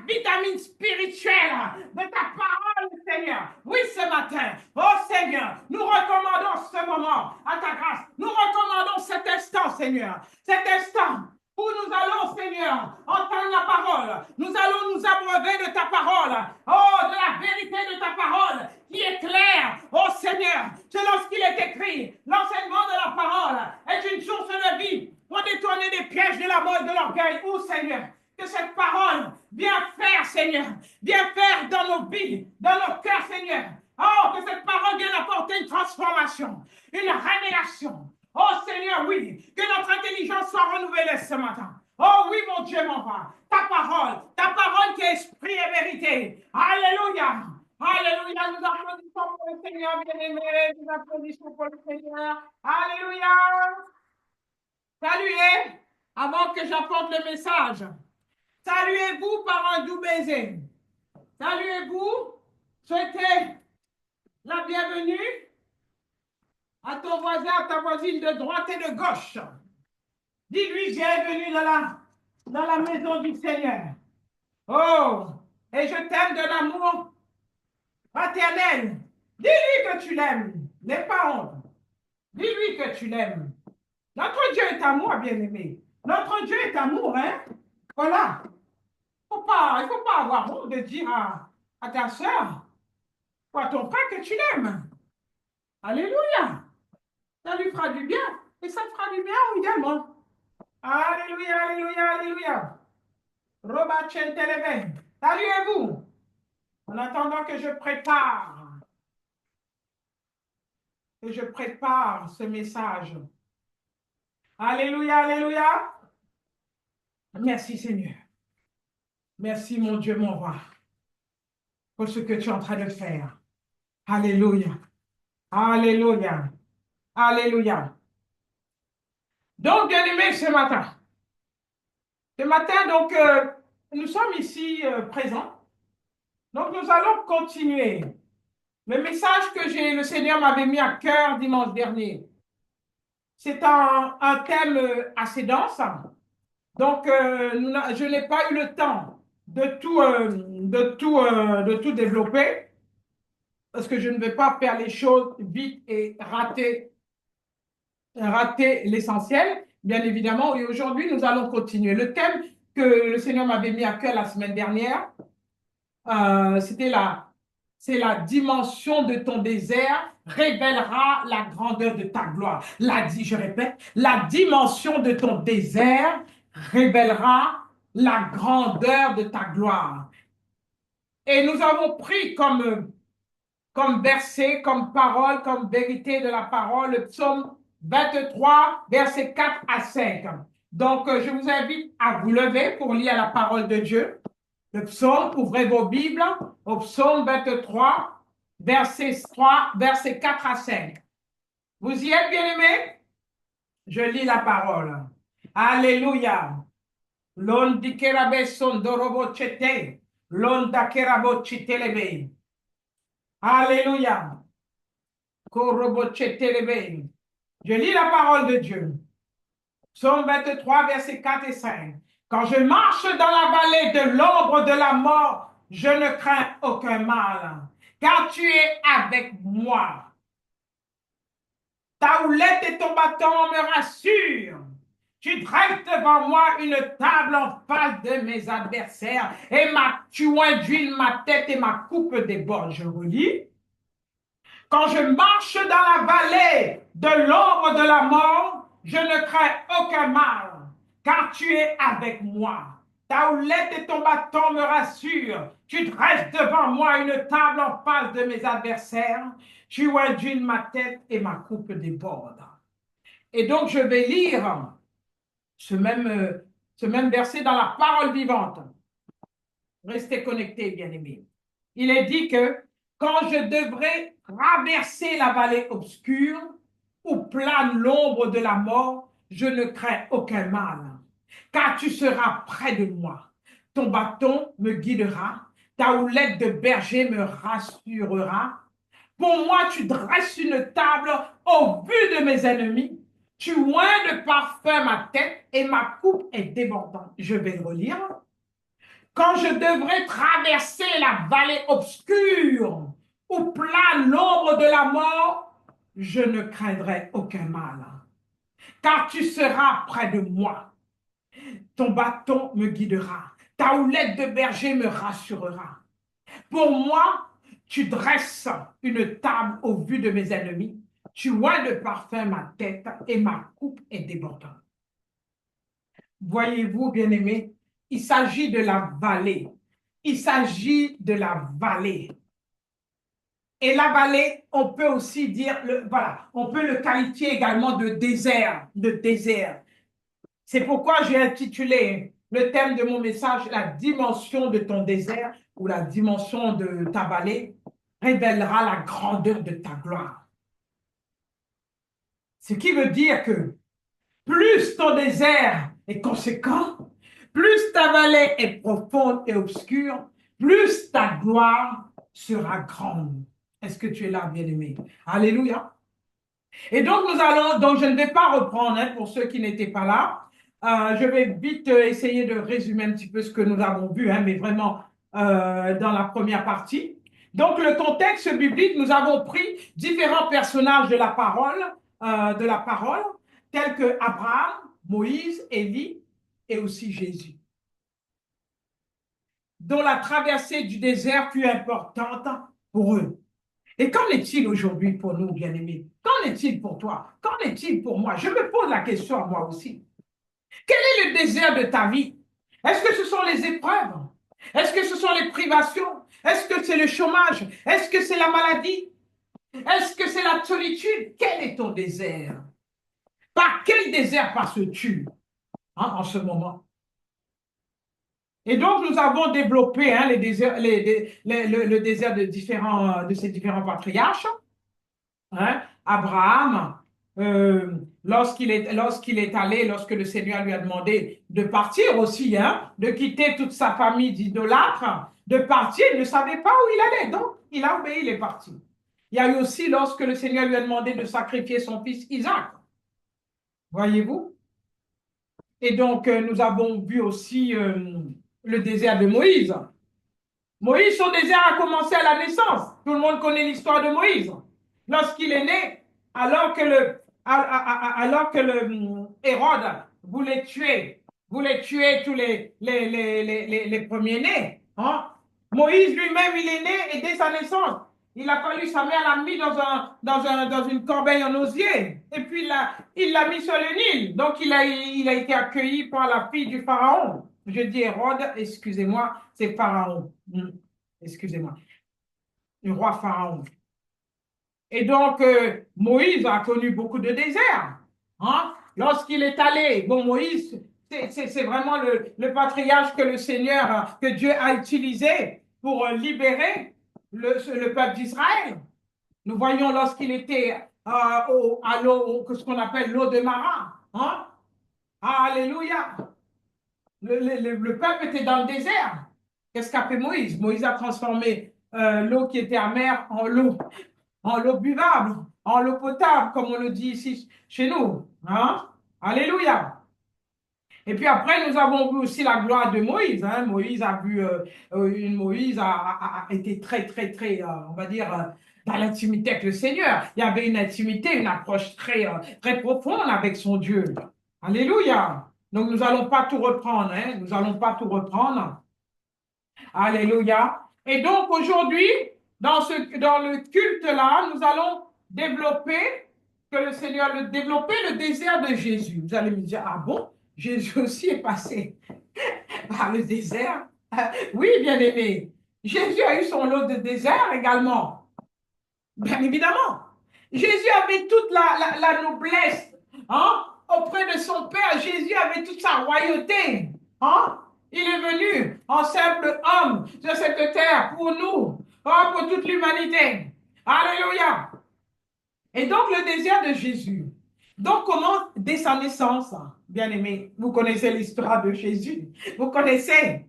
vitamine spirituelle, de ta parole, Seigneur. Oui, ce matin, oh Seigneur, nous recommandons ce moment à ta grâce. Nous recommandons cet instant, Seigneur, cet instant où nous allons, Seigneur, entendre la parole. Nous allons nous abreuver de ta parole. Oh, de la vérité de ta parole qui est claire. Oh, Seigneur, Seigneur, c'est lorsqu'il est écrit, l'enseignement de la parole est une source de vie pour détourner des pièges de la mort et de l'orgueil. Oh Seigneur, que cette parole vienne faire, Seigneur, vienne faire dans nos vies, dans nos cœurs, Seigneur. Oh, que cette parole vienne apporter une transformation, une révélation. Oh Seigneur, oui, que notre intelligence soit renouvelée ce matin. Oh oui, mon Dieu, mon roi, ta parole qui est esprit et vérité. Alléluia. Alléluia, nous applaudissons pour le Seigneur bien-aimé, nous applaudissons pour le Seigneur. Alléluia. Saluez, avant que j'apporte le message. Saluez-vous par un doux baiser. Saluez-vous, souhaitez la bienvenue à ton voisin, à ta voisine de droite et de gauche. Dis-lui, bienvenue dans la maison du Seigneur. Oh, et je t'aime de l'amour fraternel. Dis-lui que tu l'aimes, n'aie pas honte. Dis-lui que tu l'aimes. Notre Dieu est amour, bien-aimé. Notre Dieu est amour, hein? Voilà. Il ne faut pas avoir honte de dire à ta soeur ou à ton frère que tu l'aimes. Alléluia. Ça lui fera du bien. Et ça te fera du bien également. Alléluia, alléluia, alléluia. Roba Chenteleve. Saluez-vous. En attendant que je prépare ce message. Alléluia, alléluia. Merci Seigneur. Merci mon Dieu, mon roi, pour ce que tu es en train de faire. Alléluia. Alléluia. Alléluia. Donc, bien aimé, ce matin, donc, nous sommes ici présents. Donc, nous allons continuer. Le message que le Seigneur m'avait mis à cœur dimanche dernier, c'est un thème assez dense. Donc, je n'ai pas eu le temps de tout développer parce que je ne vais pas faire les choses vite et rater l'essentiel, bien évidemment. Et aujourd'hui, nous allons continuer. Le thème que le Seigneur m'avait mis à cœur la semaine dernière, c'est la dimension de ton désert révélera la grandeur de ta gloire. Je répète, la dimension de ton désert révélera la grandeur de ta gloire. Et nous avons pris comme verset, comme parole, comme vérité de la parole, le psaume 23, versets 4 à 5. Donc, je vous invite à vous lever pour lire la parole de Dieu. Le psaume, ouvrez vos Bibles au psaume 23, versets 4 à 5. Vous y êtes, bien-aimés? Je lis la parole. Alléluia. L'onde kerabe sondorobo chete, l'onde kerabo chitelebe. Alléluia. Korobo chetelebe. Je lis la parole de Dieu. Psaume 23, versets 4 et 5. Quand je marche dans la vallée de l'ombre de la mort, je ne crains aucun mal, car tu es avec moi. Ta houlette et ton bâton me rassurent. Tu dresses devant moi une table en face de mes adversaires et tu induis ma tête et ma coupe déborde. Je relis. Quand je marche dans la vallée de l'ombre de la mort, je ne crains aucun mal, car tu es avec moi. Ta houlette et ton bâton me rassurent. Tu dresses devant moi une table en face de mes adversaires. Tu induis ma tête et ma coupe déborde. Et donc, je vais lire ce même verset dans la parole vivante. Restez connectés, bien-aimés. Il est dit que quand je devrais traverser la vallée obscure où plane l'ombre de la mort, je ne crains aucun mal, car tu seras près de moi. Ton bâton me guidera, ta houlette de berger me rassurera. Pour moi, tu dresses une table au vu de mes ennemis. Tu oins de parfum ma tête et ma coupe est débordante. Je vais le relire. Quand je devrais traverser la vallée obscure où plane l'ombre de la mort, je ne craindrai aucun mal, car tu seras près de moi. Ton bâton me guidera, ta houlette de berger me rassurera. Pour moi, Tu dresses une table au vu de mes ennemis. Tu oins de parfum ma tête et ma coupe est débordante. Voyez-vous, bien-aimés, il s'agit de la vallée. Il s'agit de la vallée. Et la vallée, on peut aussi dire, voilà, on peut le qualifier également de désert, de désert. C'est pourquoi j'ai intitulé le thème de mon message, la dimension de ton désert ou la dimension de ta vallée révélera la grandeur de ta gloire. Ce qui veut dire que plus ton désert est conséquent, plus ta vallée est profonde et obscure, plus ta gloire sera grande. Est-ce que tu es là, bien-aimé? Alléluia. Et donc, donc je ne vais pas reprendre hein, pour ceux qui n'étaient pas là. Je vais vite essayer de résumer un petit peu ce que nous avons vu, hein, mais vraiment dans la première partie. Donc, le contexte biblique, nous avons pris différents personnages de la parole, tels que Abraham, Moïse, Élie et aussi Jésus, dont la traversée du désert fut importante pour eux. Et qu'en est-il aujourd'hui pour nous, bien-aimés? Qu'en est-il pour toi? Qu'en est-il pour moi? Je me pose la question à moi aussi. Quel est le désert de ta vie? Est-ce que ce sont les épreuves? Est-ce que ce sont les privations? Est-ce que c'est le chômage? Est-ce que c'est la maladie? Est-ce que c'est la solitude? Quel est ton désert? Par quel désert passes-tu en ce moment? Et donc, nous avons développé hein, le désert de ces différents patriarches. Hein? Abraham, lorsqu'il est allé, lorsque le Seigneur lui a demandé de partir aussi, hein, de quitter toute sa famille d'idolâtres, de partir, il ne savait pas où il allait. Donc, il a obéi, il est parti. Il y a eu aussi lorsque le Seigneur lui a demandé de sacrifier son fils Isaac. Voyez-vous? Et donc, nous avons vu aussi le désert de Moïse. Moïse, son désert a commencé à la naissance. Tout le monde connaît l'histoire de Moïse. Lorsqu'il est né, alors que le Hérode voulait tuer tous les premiers-nés, hein? Moïse lui-même, il est né et dès sa naissance, il a fallu, sa mère l'a mis dans une corbeille en osier. Et puis il l'a mis sur le Nil. Donc il a été accueilli par la fille du Pharaon. Je dis Hérode, excusez-moi, c'est Pharaon. Excusez-moi. Le roi Pharaon. Et donc, Moïse a connu beaucoup de déserts. Hein? Lorsqu'il est allé, bon, Moïse, c'est vraiment le patriarche que le Seigneur, que Dieu a utilisé pour libérer le peuple d'Israël. Nous voyons lorsqu'il était à l'eau, ce qu'on appelle l'eau de Mara. Hein? Alléluia. Le peuple était dans le désert. Qu'est-ce qu'a fait Moïse? Moïse a transformé l'eau qui était amère en l'eau buvable, en l'eau potable, comme on le dit ici chez nous. Hein? Alléluia. Et puis après, nous avons vu aussi la gloire de Moïse. Hein? Moïse a été très, très, très, on va dire, dans l'intimité avec le Seigneur. Il y avait une intimité, une approche très, très profonde avec son Dieu. Alléluia. Donc, nous n'allons pas tout reprendre. Hein? Nous n'allons pas tout reprendre. Alléluia. Et donc, aujourd'hui, dans le culte-là, nous allons développer, que le Seigneur a développé le désert de Jésus. Vous allez me dire, ah bon, Jésus aussi est passé par le désert? Oui, bien aimé. Jésus a eu son lot de désert également. Bien évidemment. Jésus avait toute la noblesse hein, auprès de son Père. Jésus avait toute sa royauté. Hein? Il est venu en simple homme sur cette terre pour nous, pour toute l'humanité. Alléluia. Et donc le désert de Jésus. Donc comment, dès sa naissance, bien aimé, vous connaissez l'histoire de Jésus. Vous connaissez.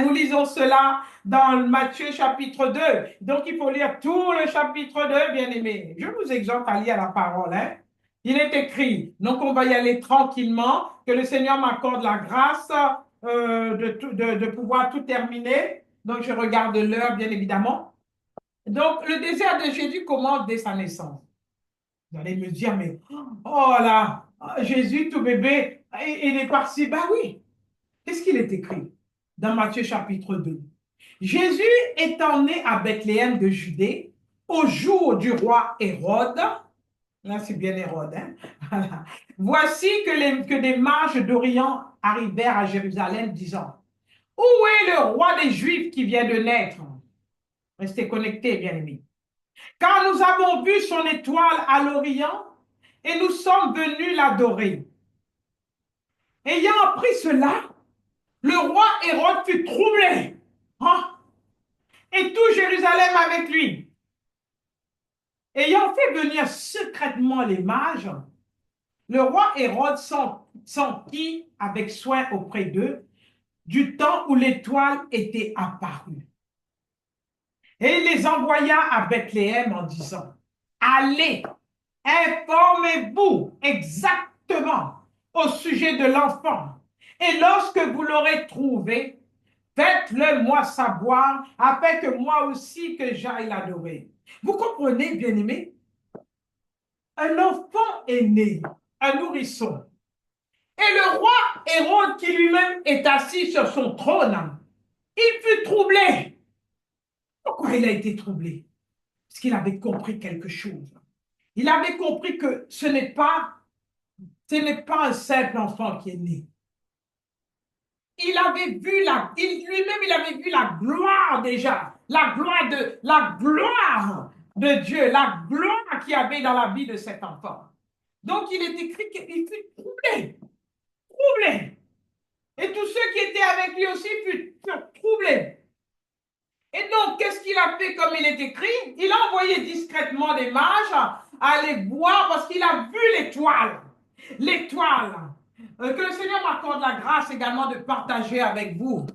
Nous lisons cela dans Matthieu chapitre 2. Donc il faut lire tout le chapitre 2, bien aimé. Je vous exhorte à lire la parole. Hein. Il est écrit, donc on va y aller tranquillement, que le Seigneur m'accorde la grâce de pouvoir tout terminer. Donc, je regarde l'heure, bien évidemment. Donc, le désert de Jésus commence dès sa naissance. Vous allez me dire, mais, oh là, Jésus, tout bébé, il est parti. Ben oui. Qu'est-ce qu'il est écrit dans Matthieu chapitre 2? Jésus étant né à Bethléem de Judée, au jour du roi Hérode, là c'est bien Hérode, hein? Voilà. Voici que des mages d'Orient arrivèrent à Jérusalem disant, où est le roi des Juifs qui vient de naître? Restez connectés, bien-aimés. Car nous avons vu son étoile à l'Orient et nous sommes venus l'adorer. Ayant appris cela, le roi Hérode fut troublé, hein, et tout Jérusalem avec lui. Ayant fait venir secrètement les mages, le roi Hérode s'enquit avec soin auprès d'eux du temps où l'étoile était apparue. Et il les envoya à Bethléem en disant, allez, informez-vous exactement au sujet de l'enfant. Et lorsque vous l'aurez trouvé, faites-le moi savoir, afin que moi aussi que j'aille l'adorer. Vous comprenez, bien-aimés? Un enfant est né, un nourrisson. Et le roi Hérode, qui lui-même est assis sur son trône, il fut troublé. Pourquoi il a été troublé? Parce qu'il avait compris quelque chose. Il avait compris que ce n'est pas un simple enfant qui est né. Il avait vu lui-même, il avait vu la gloire déjà, la gloire de Dieu, la gloire qu'il y avait dans la vie de cet enfant. Donc, il est écrit qu'il fut troublé, troublé. Et tous ceux qui étaient avec lui aussi furent troublés. Et donc, qu'est-ce qu'il a fait comme il est écrit? Il a envoyé discrètement des mages à aller voir parce qu'il a vu l'étoile. L'étoile. Que le Seigneur m'accorde la grâce également de partager avec vous,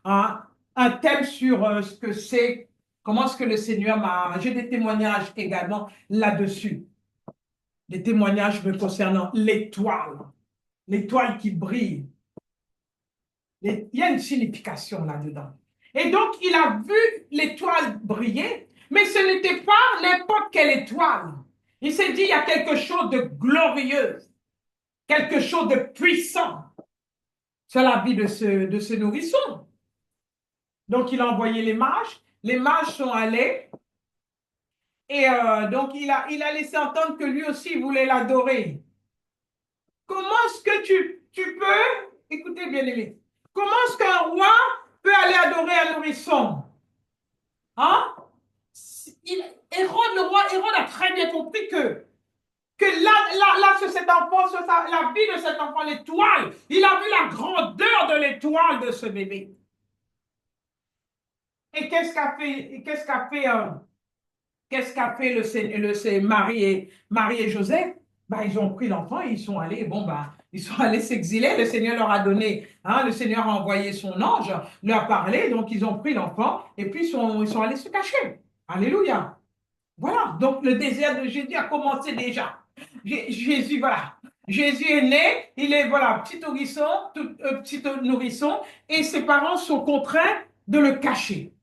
hein, un thème sur ce que c'est, comment est-ce que le Seigneur m'a... J'ai des témoignages également là-dessus. Des témoignages me concernant l'étoile. L'étoile qui brille. Il y a une signification là-dedans. Et donc, il a vu l'étoile briller, mais ce n'était pas n'importe quelle étoile. Il s'est dit, il y a quelque chose de glorieux, quelque chose de puissant sur la vie de ce nourrisson. Donc, il a envoyé les mages. Les mages sont allés. Et donc, il a laissé entendre que lui aussi voulait l'adorer. Comment est-ce que tu peux, écoutez bien aimé, comment est-ce qu'un roi peut aller adorer un nourrisson? Hein? Le roi Hérode a très bien compris que là, sur cet enfant, sur la vie de cet enfant, l'étoile, il a vu la grandeur de l'étoile de ce bébé. Et qu'est-ce qu'a fait Marie et Joseph? Ben, ils ont pris l'enfant et ils sont allés, ils sont allés s'exiler. Le Seigneur leur a donné, hein, le Seigneur a envoyé son ange, leur a parlé, donc ils ont pris l'enfant et puis ils sont allés se cacher. Alléluia. Voilà, donc le désert de Jésus a commencé déjà. Jésus, voilà. Jésus est né, il est, voilà, petit nourrisson, et ses parents sont contraints de le cacher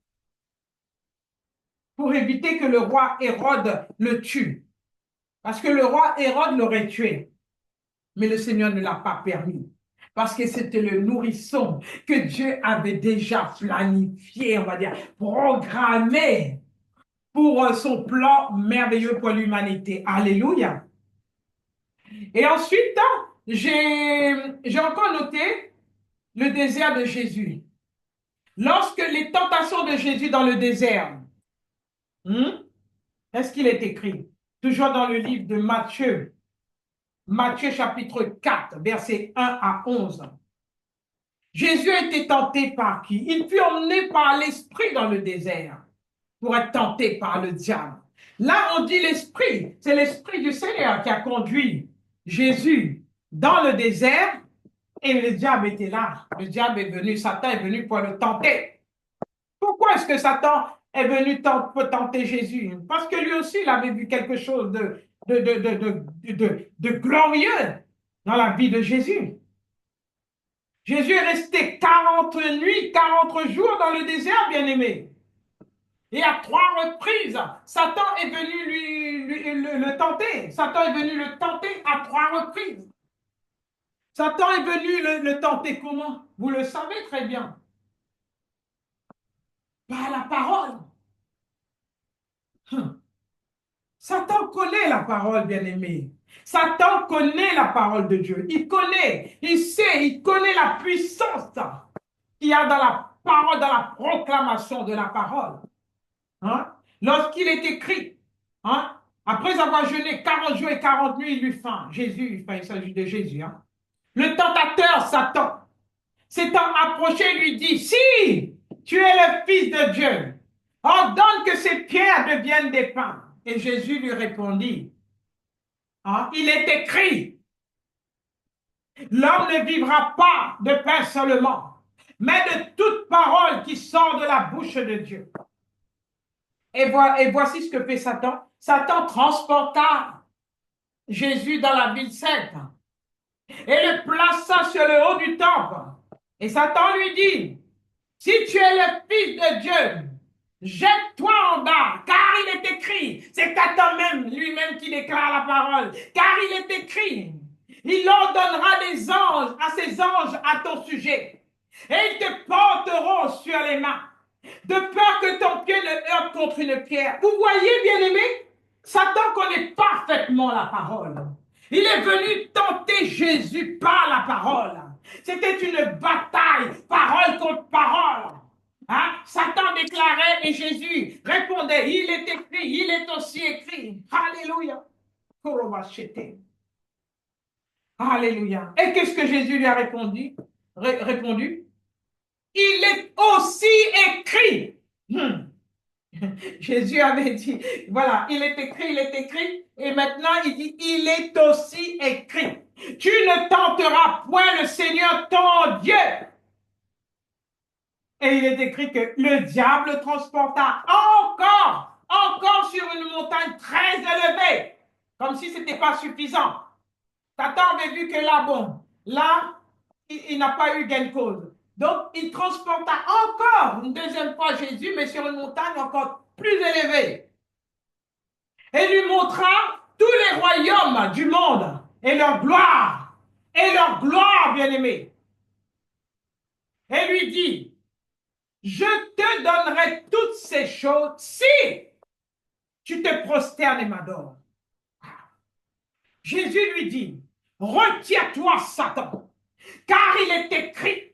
pour éviter que le roi Hérode le tue. Parce que le roi Hérode l'aurait tué. Mais le Seigneur ne l'a pas permis. Parce que c'était le nourrisson que Dieu avait déjà planifié, on va dire, programmé pour son plan merveilleux pour l'humanité. Alléluia. Et ensuite, j'ai encore noté le désert de Jésus. Lorsque les tentations de Jésus dans le désert, est-ce qu'il est écrit? Toujours dans le livre de Matthieu, Matthieu chapitre 4, versets 1 à 11. Jésus a été tenté par qui? Il fut emmené par l'Esprit dans le désert pour être tenté par le diable. Là, on dit l'Esprit, c'est l'Esprit du Seigneur qui a conduit Jésus dans le désert et le diable était là. Le diable est venu, Satan est venu pour le tenter. Pourquoi est-ce que Satan est venu pour tenter Jésus? Parce que lui aussi, il avait vu quelque chose de glorieux dans la vie de Jésus. Jésus est resté 40 nuits, 40 jours dans le désert, bien-aimé. Et à 3 reprises, Satan est venu le tenter. Satan est venu le tenter à 3 reprises. Satan est venu le tenter comment? Vous le savez très bien. par la parole. Satan connaît la parole, bien-aimé. Satan connaît la parole de Dieu. Il connaît, il sait, il connaît la puissance qu'il y a dans la parole, dans la proclamation de la parole. Hein? Lorsqu'il est écrit, hein, après avoir jeûné 40 jours et 40 nuits, il eut faim. Jésus, il s'agit de Jésus. Hein? Le tentateur, Satan, s'étant approché, lui dit, si tu es le Fils de Dieu, ordonne que ces pierres deviennent des pains. Et Jésus lui répondit, hein, il est écrit, l'homme ne vivra pas de pain seulement, mais de toute parole qui sort de la bouche de Dieu. Et voici ce que fait Satan. Satan transporta Jésus dans la ville sainte et le plaça sur le haut du temple. Et Satan lui dit, si tu es le Fils de Dieu, jette-toi en bas, car il est écrit, c'est Satan même, lui-même qui déclare la parole, car il est écrit, il ordonnera des anges, à ses anges à ton sujet, et ils te porteront sur les mains, de peur que ton pied ne heurte contre une pierre. Vous voyez, bien-aimé, Satan connaît parfaitement la parole. Il est venu tenter Jésus par la parole. C'était une bataille, parole contre parole. Hein? Satan déclarait et Jésus répondait, il est écrit, il est aussi écrit. Alléluia. Alléluia. Et qu'est-ce que Jésus lui a répondu? Il est aussi écrit. Jésus avait dit, voilà, il est écrit, et maintenant il dit, il est aussi écrit. Tu ne tenteras point le Seigneur ton Dieu. Et il est écrit que le diable transporta encore sur une montagne très élevée, comme si ce n'était pas suffisant. Satan avait vu que là, bon, là, il n'a pas eu gain de cause. Donc, il transporta encore une deuxième fois Jésus, mais sur une montagne encore plus élevée. Et lui montra tous les royaumes du monde et leur gloire, bien-aimé. Et lui dit, je te donnerai toutes ces choses si tu te prosternes et m'adores. Jésus lui dit, retiens-toi, Satan, car il est écrit,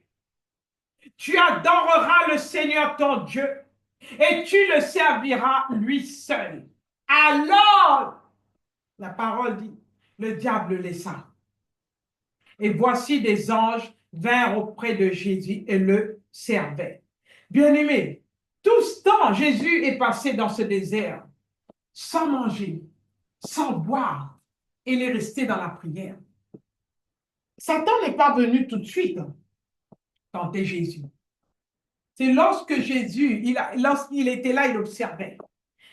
tu adoreras le Seigneur ton Dieu et tu le serviras lui seul. Alors, la parole dit, le diable le laissa. Et voici des anges vinrent auprès de Jésus et le servaient. Bien-aimé, tout ce temps, Jésus est passé dans ce désert sans manger, sans boire. Il est resté dans la prière. Satan n'est pas venu tout de suite tenter Jésus. C'est lorsque Jésus, lorsqu'il était là, il observait.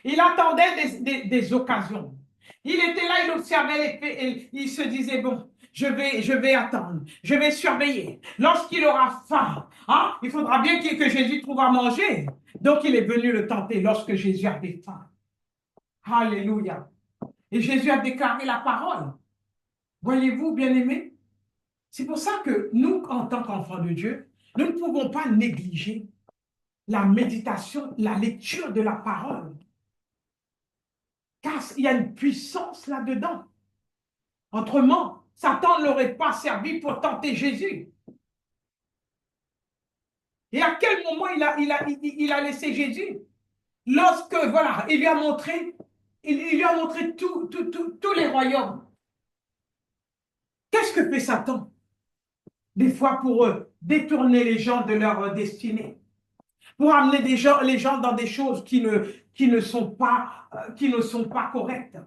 Il attendait des occasions. Il était là, il observait les faits, il se disait, bon, je vais attendre, je vais surveiller. Lorsqu'il aura faim, hein, il faudra bien que Jésus trouve à manger. Donc, il est venu le tenter lorsque Jésus avait faim. Alléluia. Et Jésus a déclaré la parole. Voyez-vous, bien-aimés, c'est pour ça que nous, en tant qu'enfants de Dieu, nous ne pouvons pas négliger la méditation, la lecture de la parole. Car il y a une puissance là-dedans. Autrement, Satan ne l'aurait pas servi pour tenter Jésus. Et à quel moment il a laissé Jésus? Lorsque, voilà, il lui a montré tous les royaumes. Qu'est-ce que fait Satan? Des fois pour détourner les gens de leur destinée, pour amener les gens dans des choses qui ne sont pas correctes.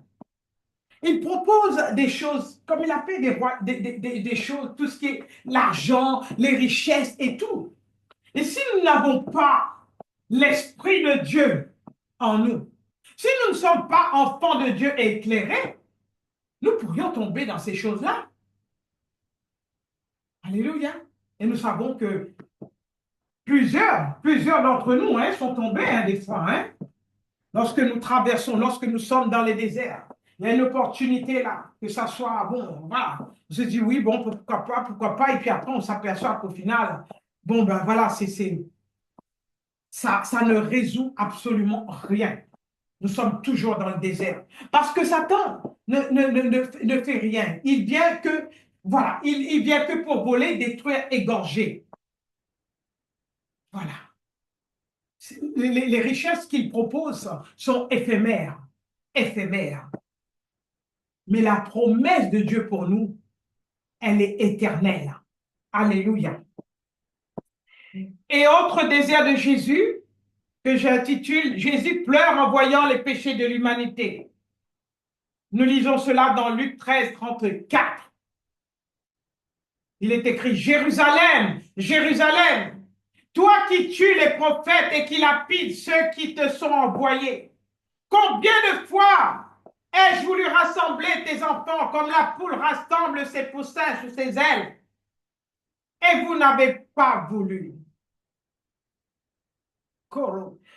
Il propose des choses, comme il a fait des choses, tout ce qui est l'argent, les richesses et tout. Et si nous n'avons pas l'Esprit de Dieu en nous, si nous ne sommes pas enfants de Dieu et éclairés, nous pourrions tomber dans ces choses-là. Alléluia. Et nous savons que plusieurs d'entre nous sont tombés des fois. Lorsque nous traversons, lorsque nous sommes dans les déserts, il y a une opportunité là, que ça soit, bon, voilà. On se dit oui, bon, pourquoi pas, et puis après on s'aperçoit qu'au final, bon, ben voilà, ça ne résout absolument rien. Nous sommes toujours dans le désert. Parce que Satan ne fait rien. Il vient que, voilà, il vient que pour voler, détruire, égorger. Voilà. Les richesses qu'il propose sont éphémères. Éphémères. Mais la promesse de Dieu pour nous, elle est éternelle. Alléluia. Et autre désert de Jésus, que j'intitule Jésus pleure en voyant les péchés de l'humanité. Nous lisons cela dans Luc 13, 34. Il est écrit, Jérusalem, Jérusalem, toi qui tues les prophètes et qui lapides ceux qui te sont envoyés. Combien de fois ai-je voulu rassembler tes enfants comme la poule rassemble ses poussins sous ses ailes, et vous n'avez pas voulu.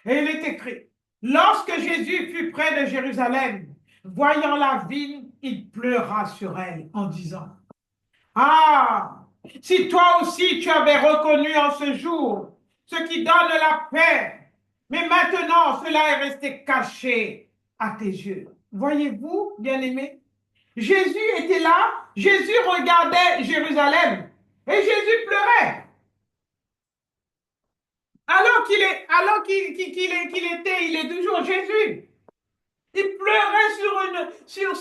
Et il est écrit, lorsque Jésus fut près de Jérusalem, voyant la ville, il pleura sur elle en disant, ah, si toi aussi tu avais reconnu en ce jour ce qui donne la paix, mais maintenant cela est resté caché à tes yeux. Voyez-vous, bien-aimés, Jésus était là, Jésus regardait Jérusalem et Jésus pleurait. Il est toujours Jésus. Il pleurait sur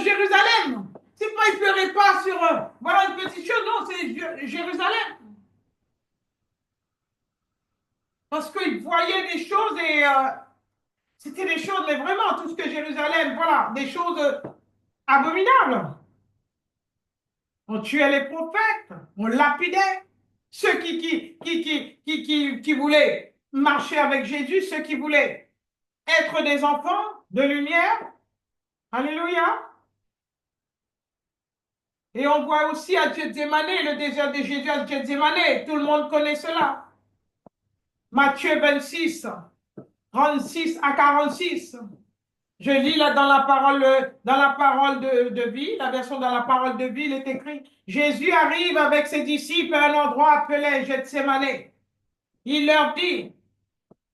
Jérusalem. C'est pas, il pleurait pas sur, voilà une petite chose, non, c'est Jérusalem. Parce qu'il voyait des choses et c'était des choses, mais vraiment, tout ce que Jérusalem, voilà, des choses abominables. On tuait les prophètes, on lapidait. Ceux qui voulaient marcher avec Jésus, ceux qui voulaient être des enfants de lumière. Alléluia. Et on voit aussi à Gethsémane, le désert de Jésus à Gethsémane. Tout le monde connaît cela. Matthieu 26, 36 à 46. Je lis là dans la parole de vie, la version dans la parole de vie, il est écrit, Jésus arrive avec ses disciples à un endroit appelé Gethsémane. Il leur dit,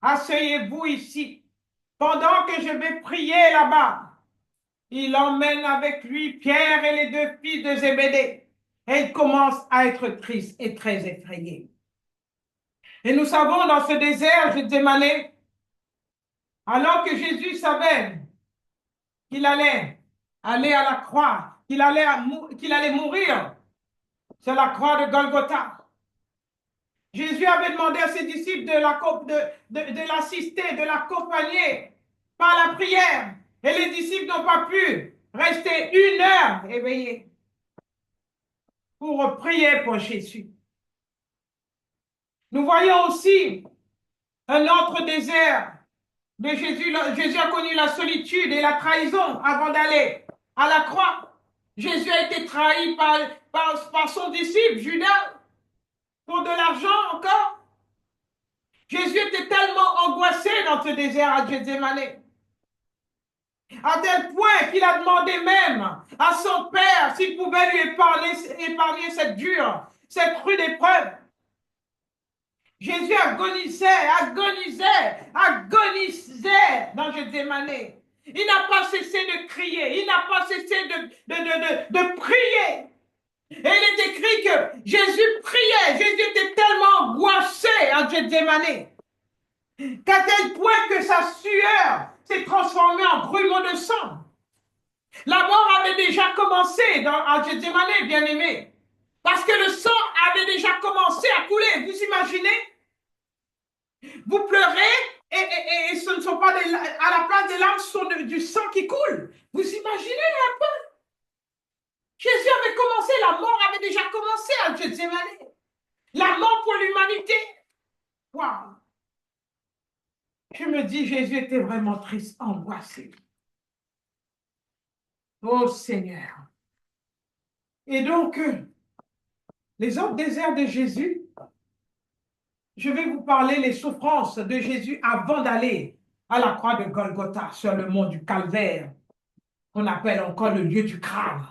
asseyez-vous ici, pendant que je vais prier là-bas. Il emmène avec lui Pierre et les deux fils de Zébédée. Et il commence à être triste et très effrayé. Et nous savons dans ce désert, Gethsémane, alors que Jésus savait qu'il allait aller à la croix, qu'il allait mourir sur la croix de Golgotha. Jésus avait demandé à ses disciples de l'assister, de l'accompagner par la prière. Et les disciples n'ont pas pu rester 1 heure éveillés pour prier pour Jésus. Nous voyons aussi un autre désert de Jésus. Jésus a connu la solitude et la trahison avant d'aller à la croix. Jésus a été trahi par son disciple, Judas, pour de l'argent encore. Jésus était tellement angoissé dans ce désert à Gethsémane, à tel point qu'il a demandé même à son Père s'il pouvait lui épargner cette rude épreuve. Jésus agonisait dans Gethsémane. Il n'a pas cessé de crier, il n'a pas cessé de prier. Et il est écrit que Jésus priait, Jésus était tellement angoissé à Gethsémane qu'à tel point que sa sueur s'est transformée en grumeaux de sang. La mort avait déjà commencé à Gethsémane, bien-aimé, parce que le sang avait déjà commencé à couler. Vous imaginez? Vous pleurez et ce ne sont pas à la place des larmes, ce sont du sang qui coule. Vous imaginez un peu? Jésus avait commencé, la mort avait déjà commencé à Gethsémane. La mort pour l'humanité. Waouh! Je me dis, Jésus était vraiment triste, angoissé. Oh Seigneur. Et donc, les autres déserts de Jésus, je vais vous parler les souffrances de Jésus avant d'aller à la croix de Golgotha, sur le mont du Calvaire, qu'on appelle encore le lieu du crâne.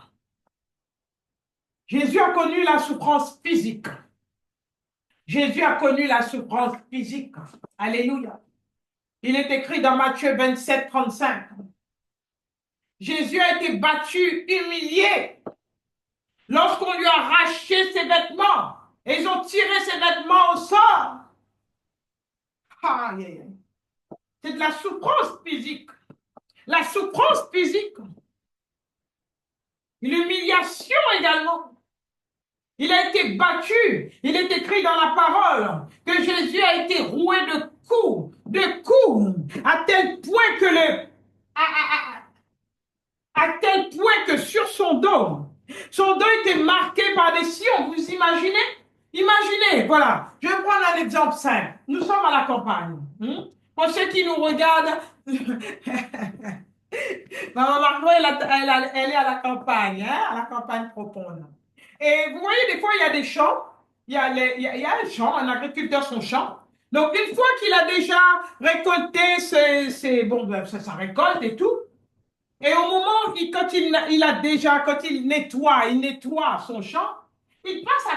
Jésus a connu la souffrance physique. Jésus a connu la souffrance physique. Alléluia. Il est écrit dans Matthieu 27, 35. Jésus a été battu, humilié, lorsqu'on lui a arraché ses vêtements. Et ils ont tiré ses vêtements au sort. C'est de la souffrance physique. La souffrance physique. L'humiliation également. Il a été battu. Il est écrit dans la parole que Jésus a été roué de coups, à tel point que à tel point que sur son dos était marqué par des sillons. Vous imaginez? Imaginez, voilà. Je vais prendre un exemple simple. Nous sommes à la campagne. Pour ceux qui nous regardent, Maman Margot, elle est à la campagne, hein, à la campagne profonde. Et vous voyez, des fois, il y a des champs. Il y a un champ, un agriculteur son champ. Donc, une fois qu'il a déjà récolté sa récolte et tout, et au moment, quand il nettoie son champ, il passe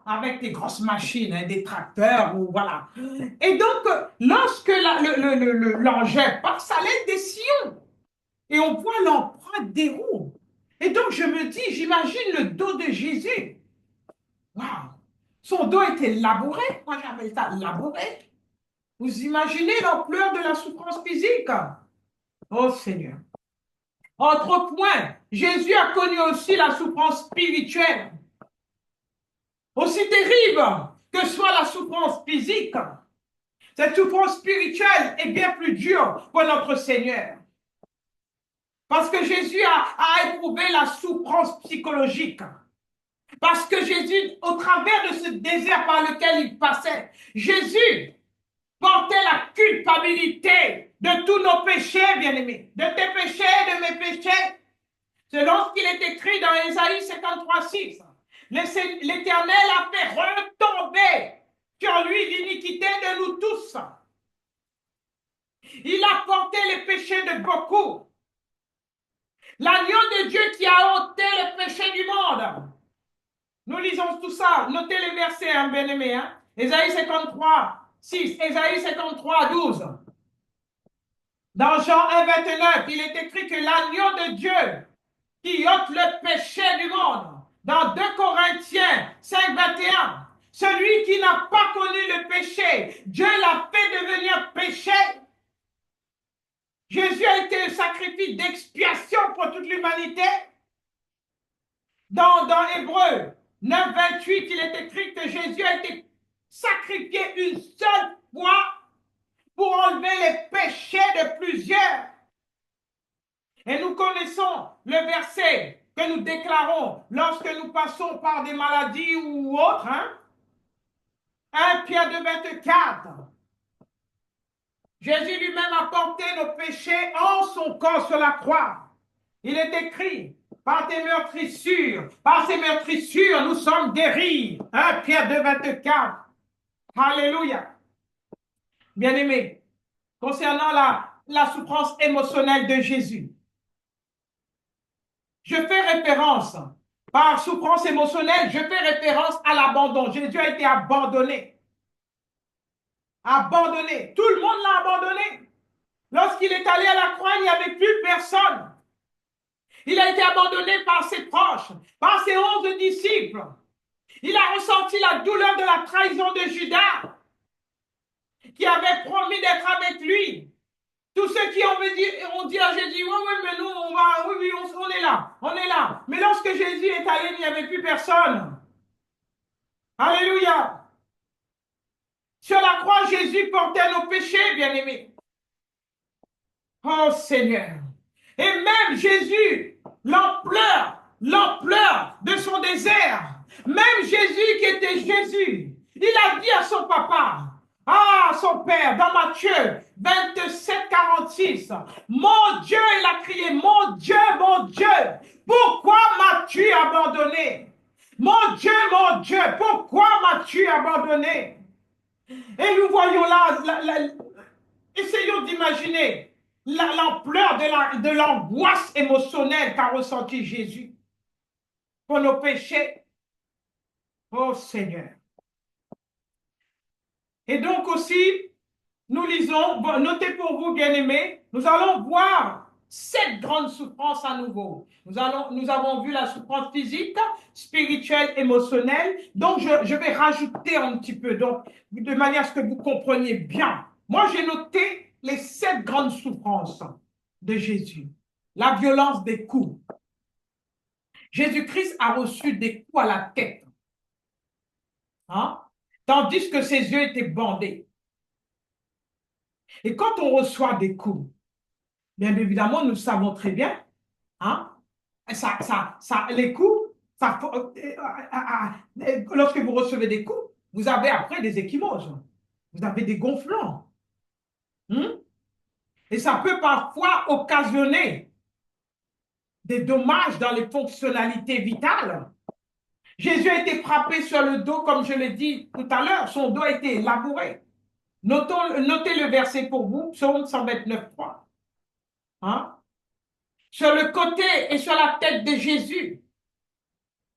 avec des grosses machines, hein, des tracteurs, ou voilà. Et donc, lorsque l'engin passe, ça laisse des sillons. Et on voit l'empreinte des roues. Et donc, je me dis, j'imagine le dos de Jésus. Waouh! Son dos était labouré. Moi, j'appelle ça labouré. Vous imaginez l'ampleur de la souffrance physique? Oh Seigneur. Autre point, Jésus a connu aussi la souffrance spirituelle. Aussi terrible que soit la souffrance physique, cette souffrance spirituelle est bien plus dure pour notre Seigneur. Parce que Jésus a éprouvé la souffrance psychologique. Parce que Jésus, au travers de ce désert par lequel il passait, Jésus portait la culpabilité de tous nos péchés, bien-aimés, de tes péchés, de mes péchés. Selon ce qu'il est écrit dans Ésaïe 53, 6. L'Éternel a fait retomber sur lui l'iniquité de nous tous. Il a porté les péchés de beaucoup. L'agneau de Dieu qui a ôté le péché du monde. Nous lisons tout ça. Notez les versets, hein, bien-aimés. Hein? Ésaïe 53, 6. Ésaïe 53, 12. Dans Jean 1, 29, il est écrit que l'agneau de Dieu qui ôte le péché du monde. Dans 2 Corinthiens 5, 21. Celui qui n'a pas connu le péché, Dieu l'a fait devenir péché. Jésus a été un sacrifice d'expiation pour toute l'humanité. Dans Hébreux 9, 28, il est écrit que Jésus a été sacrifié une seule fois pour enlever les péchés de plusieurs. Et nous connaissons le verset que nous déclarons lorsque nous passons par des maladies ou autres. Hein? 1 Pierre 2, 24. Jésus lui-même a porté nos péchés en son corps sur la croix. Il est écrit, par tes meurtrissures, par ces meurtrissures, nous sommes guéris. 1 Pierre 2, 24. Alléluia. Bien-aimés, concernant la souffrance émotionnelle de Jésus, je fais référence, par souffrance émotionnelle, je fais référence à l'abandon. Jésus a été abandonné. Abandonné. Tout le monde l'a abandonné. Lorsqu'il est allé à la croix, il n'y avait plus personne. Il a été abandonné par ses proches, par ses 11 disciples. Il a ressenti la douleur de la trahison de Judas, qui avait promis d'être avec lui. Tous ceux qui ont dit à Jésus, oui, mais nous, on est là, on est là. Mais lorsque Jésus est allé, il n'y avait plus personne. Alléluia. Sur la croix, Jésus portait nos péchés, bien-aimés. Oh Seigneur. Et même Jésus, l'ampleur de son désert, même Jésus qui était Jésus, il a dit à son papa, son père, dans Matthieu 27, 46, mon Dieu, il a crié, mon Dieu, pourquoi m'as-tu abandonné? Mon Dieu, pourquoi m'as-tu abandonné? Et nous voyons là, essayons d'imaginer l'ampleur de l'angoisse émotionnelle qu'a ressenti Jésus pour nos péchés. Oh Seigneur. Et donc aussi, nous lisons, notez pour vous, bien-aimés, nous allons voir 7 grandes souffrances à nouveau. Nous avons vu la souffrance physique, spirituelle, émotionnelle. Donc, je vais rajouter un petit peu, donc, de manière à ce que vous compreniez bien. Moi, j'ai noté les 7 grandes souffrances de Jésus. La violence des coups. Jésus-Christ a reçu des coups à la tête, hein, tandis que ses yeux étaient bandés. Et quand on reçoit des coups, bien évidemment, nous savons très bien, hein, les coups, lorsque vous recevez des coups, vous avez après des ecchymoses, vous avez des gonflements. Hein, et ça peut parfois occasionner des dommages dans les fonctionnalités vitales. Jésus a été frappé sur le dos, comme je l'ai dit tout à l'heure, son dos a été labouré. Notez le verset pour vous, Psaume 129.3. Hein? Sur le côté et sur la tête de Jésus,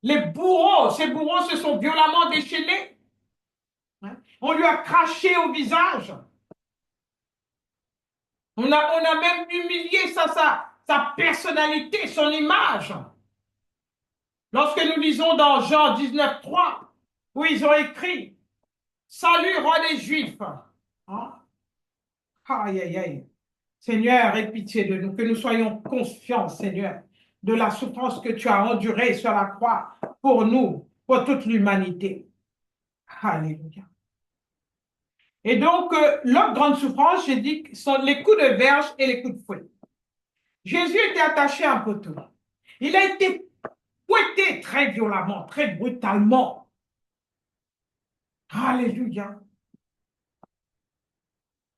ces bourreaux se sont violemment déchaînés. Hein? On lui a craché au visage. On a même humilié sa personnalité, son image. Lorsque nous lisons dans Jean 19.3, où ils ont écrit « Salut, roi des Juifs hein? ». Aïe, aïe, aïe. Seigneur, aie pitié de nous, que nous soyons conscients, Seigneur, de la souffrance que tu as endurée sur la croix pour nous, pour toute l'humanité. Alléluia. Et donc, l'autre grande souffrance, j'ai dit, sont les coups de verge et les coups de fouet. Jésus était attaché à un poteau. Il a été fouetté très violemment, très brutalement. Alléluia.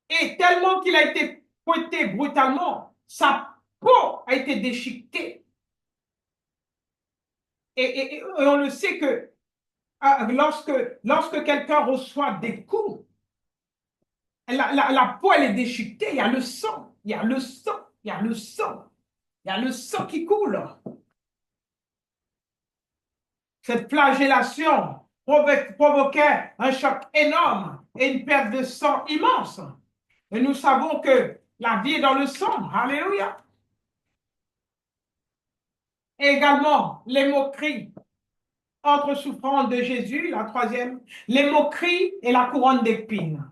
Et tellement qu'il a été fouetté brutalement, sa peau a été déchiquetée. Et on le sait que lorsque quelqu'un reçoit des coups, la peau, elle est déchiquetée, il y a le sang, il y a le sang, il y a le sang, il y a le sang qui coule. Cette flagellation provoquait un choc énorme et une perte de sang immense. Et nous savons que la vie est dans le sang. Alléluia. Et également, les moqueries. Autre souffrance de Jésus, la troisième, les moqueries et la couronne d'épines.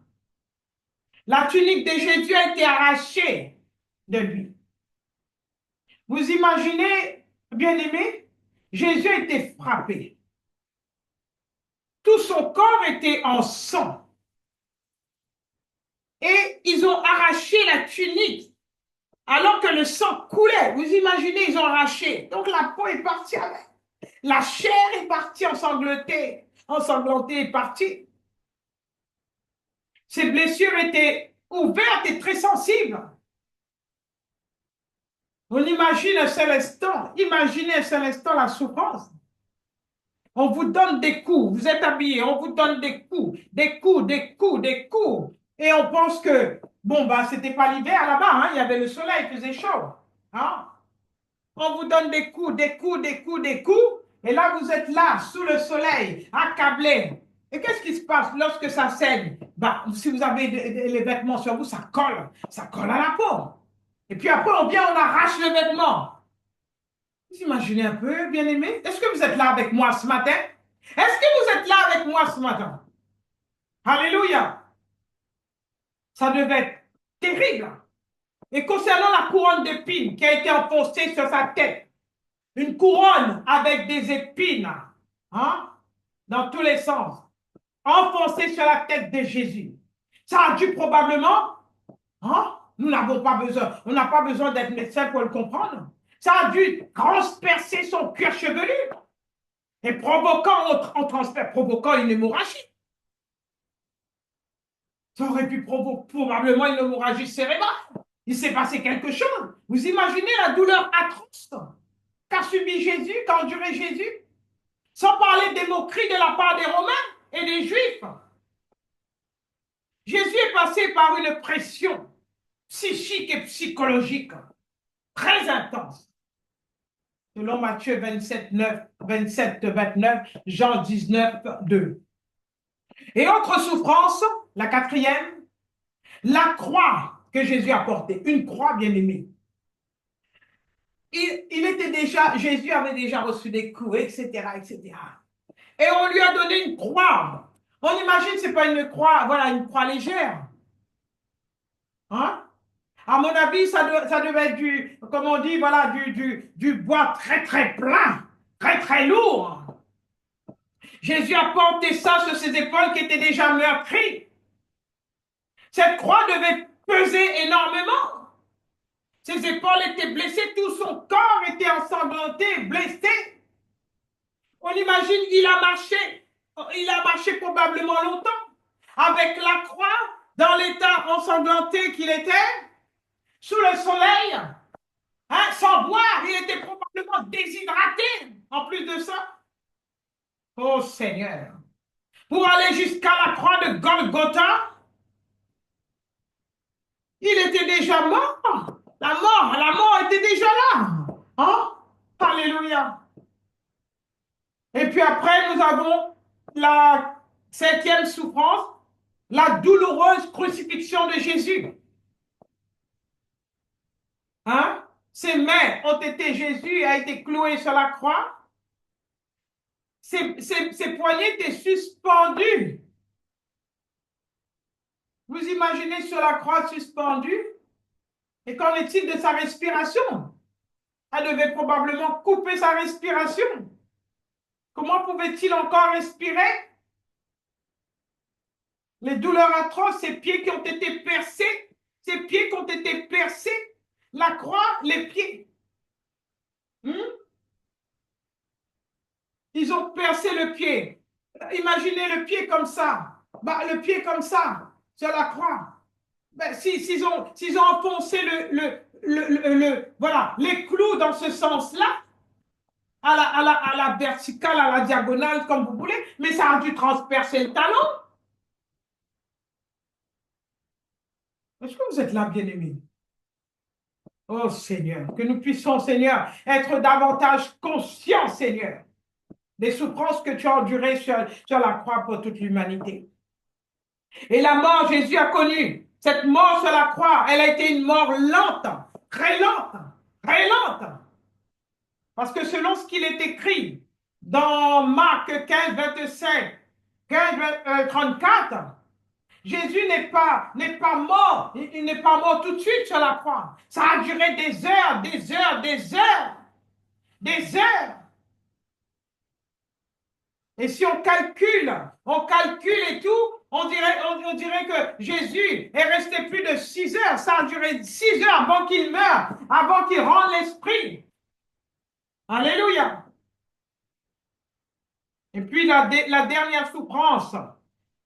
La tunique de Jésus a été arrachée de lui. Vous imaginez, bien-aimés, Jésus a été frappé. Tout son corps était en sang. Et ils ont arraché la tunique alors que le sang coulait. Vous imaginez, ils ont arraché. Donc la peau est partie avec. La chair est partie ensanglantée et partie. Ses blessures étaient ouvertes et très sensibles. On imagine un seul instant, imaginez un seul instant la souffrance. On vous donne des coups, vous êtes habillés, on vous donne des coups, des coups, des coups, des coups. Et on pense que, bon, bah, c'était pas l'hiver là-bas, hein, il y avait le soleil, il faisait chaud. Hein? On vous donne des coups, des coups, des coups, des coups. Et là, vous êtes là, sous le soleil, accablé. Et qu'est-ce qui se passe lorsque ça saigne? Bah, si vous avez les vêtements sur vous, ça colle à la peau. Et puis après, on vient, on arrache le vêtement. Vous imaginez un peu, bien-aimés? Est-ce que vous êtes là avec moi ce matin? Est-ce que vous êtes là avec moi ce matin? Alléluia! Ça devait être terrible. Et concernant la couronne d'épines qui a été enfoncée sur sa tête, une couronne avec des épines, hein, dans tous les sens, enfoncée sur la tête de Jésus. Ça a dû probablement, hein, nous n'avons pas besoin, on n'a pas besoin d'être médecin pour le comprendre. Ça a dû transpercer son cuir chevelu et provoquant une hémorragie. Ça aurait pu provoquer probablement une hémorragie cérébrale. Il s'est passé quelque chose. Vous imaginez la douleur atroce qu'a subi Jésus, qu'a enduré Jésus, sans parler des moqueries de la part des Romains et des Juifs. Jésus est passé par une pression psychique et psychologique très intense. Selon Matthieu 27, 29, Jean 19, 2. Et autre souffrance, La quatrième, la croix que Jésus a portée, une croix bien-aimée. Il était déjà, Jésus avait déjà reçu des coups, etc., etc. Et on lui a donné une croix. On imagine que ce n'est pas une croix, voilà, une croix légère. Hein? À mon avis, ça devait être du, comme on dit, voilà, du bois très, très plein, très, très lourd. Jésus a porté ça sur ses épaules qui étaient déjà meurtries. Cette croix devait peser énormément. Ses épaules étaient blessées, tout son corps était ensanglanté, blessé. On imagine, il a marché probablement longtemps, avec la croix, dans l'état ensanglanté qu'il était, sous le soleil, hein, sans boire, il était probablement déshydraté, en plus de ça. Oh Seigneur, pour aller jusqu'à la croix de Golgotha, il était déjà mort. La mort était déjà là. Hein? Alléluia. Et puis après, nous avons la septième souffrance, la douloureuse crucifixion de Jésus. Hein? Ses mains ont été, Jésus a été cloué sur la croix. Ses poignets étaient suspendus. Vous imaginez sur la croix suspendue? Et qu'en est-il de sa respiration? Elle devait probablement couper sa respiration. Comment pouvait-il encore respirer? Les douleurs atroces, ses pieds qui ont été percés, la croix, les pieds. Ils ont percé le pied. Imaginez le pied comme ça. Le pied comme ça, sur la croix. S'ils ont enfoncé voilà, les clous dans ce sens-là, à la verticale, à la diagonale, comme vous voulez, mais ça a dû transpercer le talon. Est-ce que vous êtes là, bien-aimés? Oh Seigneur, que nous puissions, Seigneur, être davantage conscients, Seigneur, des souffrances que tu as endurées sur la croix pour toute l'humanité. Et la mort, Jésus a connu. Cette mort sur la croix, elle a été une mort lente, très lente, très lente. Parce que selon ce qu'il est écrit dans Marc 15, 25, 34, Jésus n'est pas mort, il n'est pas mort tout de suite sur la croix. Ça a duré des heures, des heures, des heures, des heures. Et si on calcule et tout, on dirait que Jésus est resté plus de 6 heures. Ça a duré 6 heures avant qu'il meure, avant qu'il rende l'esprit. Alléluia. Et puis la dernière souffrance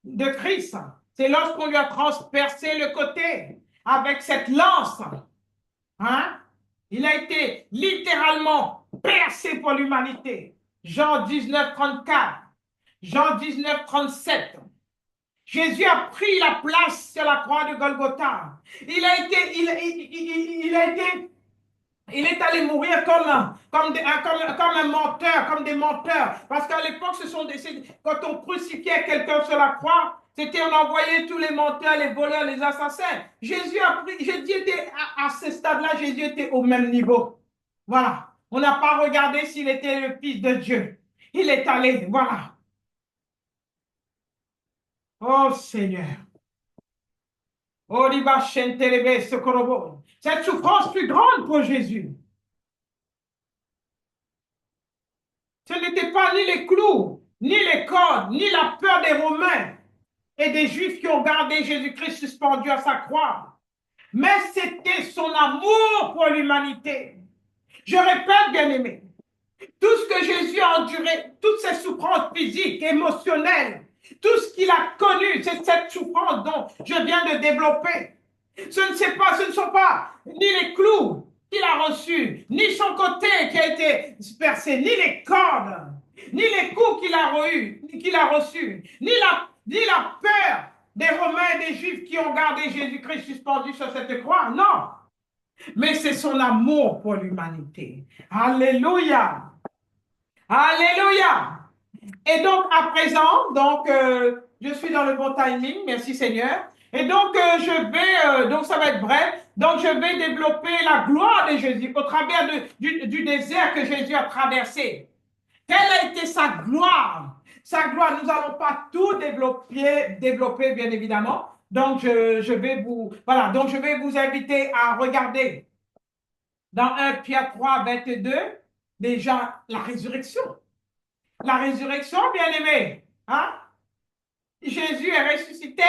de Christ, c'est lorsqu'on lui a transpercé le côté avec cette lance. Hein? Il a été littéralement percé pour l'humanité. Jean 19, 34. Jean 19, 37. Jésus a pris la place sur la croix de Golgotha. Il est allé mourir comme un menteur, comme des menteurs. Parce qu'à l'époque, quand on crucifiait quelqu'un sur la croix, on envoyait tous les menteurs, les voleurs, les assassins. Jésus était à ce stade-là, Jésus était au même niveau. Voilà. On n'a pas regardé s'il était le Fils de Dieu. Il est allé, voilà. Oh Seigneur. Oh, cette souffrance plus grande pour Jésus. Ce n'était pas ni les clous, ni les cordes, ni la peur des Romains et des Juifs qui ont gardé Jésus-Christ suspendu à sa croix. Mais c'était son amour pour l'humanité. Je répète, bien-aimés, tout ce que Jésus a enduré, toutes ces souffrances physiques, émotionnelles, tout ce qu'il a connu, c'est cette souffrance dont je viens de développer. Ce ne sont pas ni les clous qu'il a reçus, ni son côté qui a été percé, ni les cordes, ni les coups qu'il a reçus, ni la peur des Romains et des Juifs qui ont gardé Jésus-Christ suspendu sur cette croix. Non, mais c'est son amour pour l'humanité. Alléluia. Alléluia. Et donc, à présent, je suis dans le bon timing, merci Seigneur. Et donc, donc ça va être bref, donc je vais développer la gloire de Jésus au travers du désert que Jésus a traversé. Quelle a été sa gloire? Sa gloire, nous n'allons pas tout développer bien évidemment. Donc, je vais voilà, donc je vais vous inviter à regarder dans 1 Pierre 3, 22, déjà la résurrection. La résurrection, bien aimé. Hein? Jésus est ressuscité.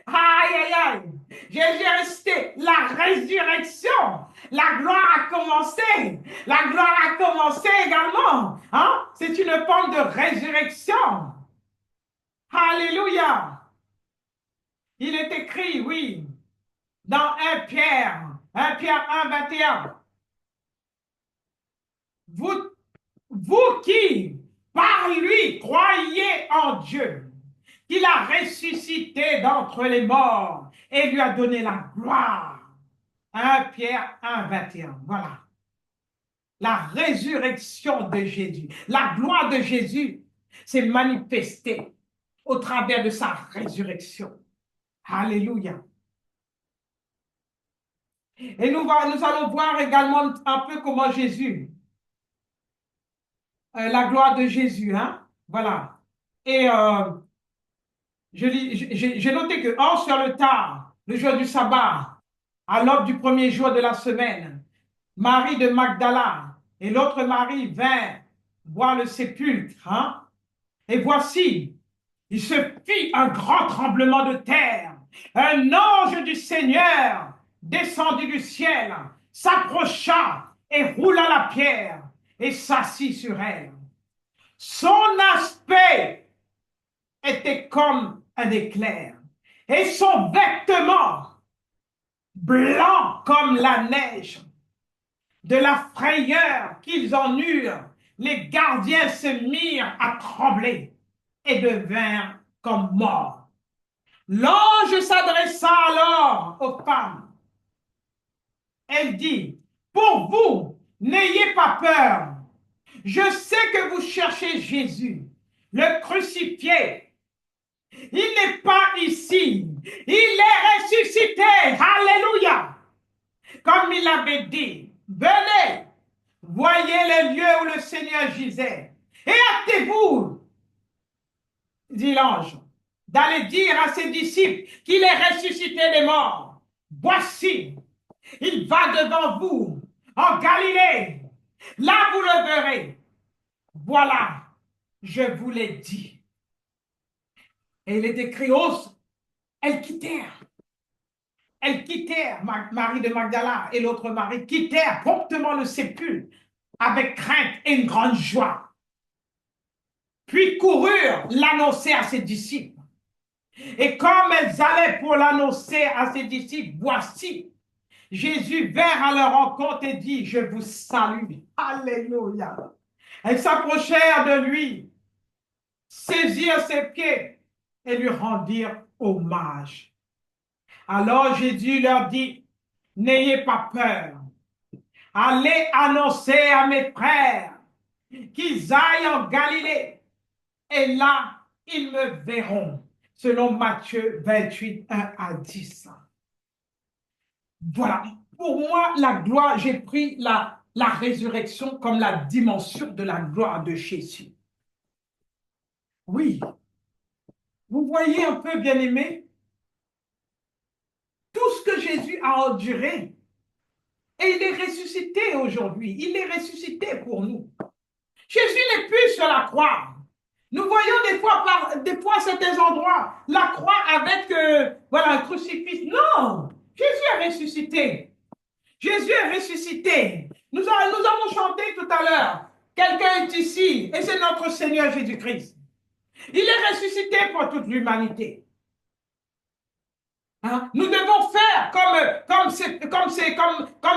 Aïe, aïe, aïe. Jésus est ressuscité. La résurrection. La gloire a commencé. La gloire a commencé également. Hein? C'est une forme de résurrection. Alléluia. Il est écrit, oui, dans 1 Pierre 1, 21. Vous qui, par lui, croyez en Dieu, qu'il a ressuscité d'entre les morts et lui a donné la gloire. 1 Pierre 1, 21. Voilà. La résurrection de Jésus. La gloire de Jésus s'est manifestée au travers de sa résurrection. Alléluia. Et nous allons voir également un peu comment Jésus, la gloire de Jésus, hein? Voilà. Et j'ai noté que, or, sur le tard, le jour du sabbat, à l'aube du premier jour de la semaine, Marie de Magdala et l'autre Marie vinrent voir le sépulcre. Hein? Et voici, il se fit un grand tremblement de terre. Un ange du Seigneur, descendu du ciel, s'approcha et roula la pierre et s'assit sur elle. Son aspect était comme un éclair et son vêtement blanc comme la neige. De la frayeur qu'ils en eurent, les gardiens se mirent à trembler et devinrent comme morts. L'ange s'adressa alors aux femmes. Elle dit, pour vous, n'ayez pas peur. Je sais que vous cherchez Jésus, le crucifié. Il n'est pas ici. Il est ressuscité. Alléluia. Comme il avait dit, venez, voyez les lieux où le Seigneur gisait. Et hâtez-vous, dit l'ange, d'aller dire à ses disciples qu'il est ressuscité des morts. Voici, il va devant vous en Galilée. Là, vous le verrez. Voilà, je vous l'ai dit. Et il est écrit, elles quittèrent. Elles quittèrent, Marie de Magdala et l'autre Marie, quittèrent promptement le sépulcre avec crainte et une grande joie. Puis coururent l'annoncer à ses disciples. Et comme elles allaient pour l'annoncer à ses disciples, voici, Jésus vint à leur rencontre et dit, je vous salue. Alléluia. Elles s'approchèrent de lui, saisirent ses pieds et lui rendirent hommage. Alors Jésus leur dit, n'ayez pas peur. Allez annoncer à mes frères qu'ils aillent en Galilée. Et là, ils me verront. Selon Matthieu 28, 1 à 10. Voilà. Pour moi, la gloire, j'ai pris la résurrection comme la dimension de la gloire de Jésus. Oui. Vous voyez un peu, bien aimé, tout ce que Jésus a enduré. Et il est ressuscité aujourd'hui. Il est ressuscité pour nous. Jésus n'est plus sur la croix. Nous voyons des fois à certains endroits la croix avec voilà, un crucifix. Non, Jésus est ressuscité. Jésus est ressuscité. Nous avons chanté tout à l'heure. Quelqu'un est ici et c'est notre Seigneur Jésus-Christ. Il est ressuscité pour toute l'humanité. Hein? Nous devons faire comme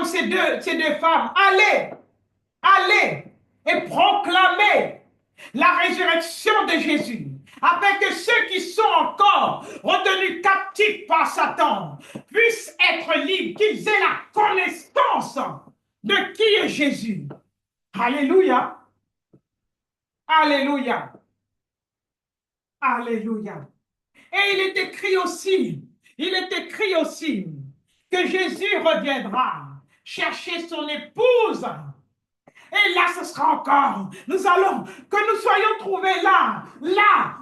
ces deux femmes. Allez et proclamer la résurrection de Jésus, afin que ceux qui sont encore retenus captifs par Satan puissent être libres, qu'ils aient la connaissance de qui est Jésus. Alléluia. Alléluia. Alléluia. Et il est écrit aussi que Jésus reviendra chercher son épouse. Et là, ce sera encore. Nous allons, que nous soyons trouvés là,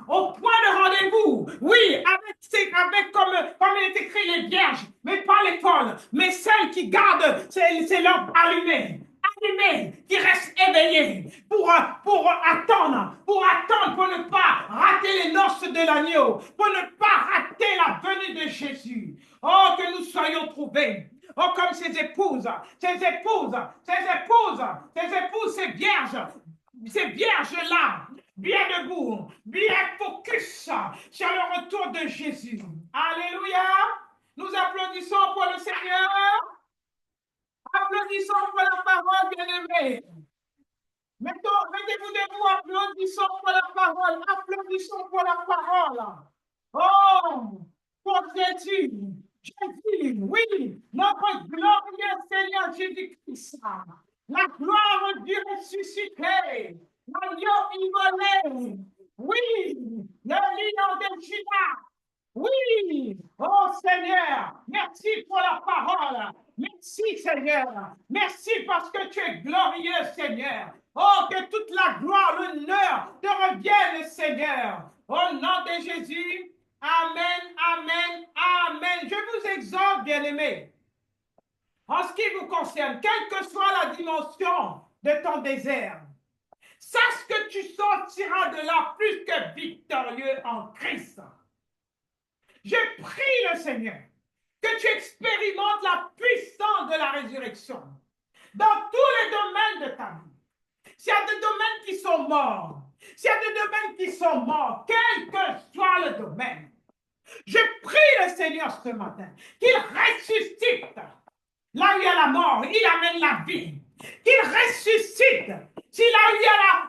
au point de rendez-vous. Oui, avec comme il est écrit, les vierges, mais pas les folles, mais celles qui gardent ces lampes allumées, qui restent éveillées pour attendre, pour ne pas rater les noces de l'agneau, pour ne pas rater la venue de Jésus. Oh, que nous soyons trouvés. Oh, comme ces épouses, ces vierges-là, bien debout, bien focus sur le retour de Jésus. Alléluia. Nous applaudissons pour le Seigneur. Applaudissons pour la parole, bien-aimés. Mettez-vous debout, applaudissons pour la parole. Applaudissons pour la parole. Oh, pour Jésus. Jésus, oui, notre glorieux Seigneur Jésus-Christ. La gloire de Dieu ressuscité. L'agneau immolé. Oui, le lion de Judas. Oui, oh Seigneur, merci pour la parole. Merci Seigneur. Merci parce que tu es glorieux Seigneur. Oh, que toute la gloire, l'honneur te revienne Seigneur. Au nom de Jésus, amen, amen, amen. Je vous exhorte, bien-aimés, en ce qui vous concerne, quelle que soit la dimension de ton désert, sache que tu sortiras de là plus que victorieux en Christ. Je prie le Seigneur que tu expérimentes la puissance de la résurrection dans tous les domaines de ta vie. S'il y a des domaines qui sont morts, quel que soit le domaine, je prie le Seigneur ce matin qu'il ressuscite. Là où il y a la mort, il amène la vie. Qu'il ressuscite. Si là où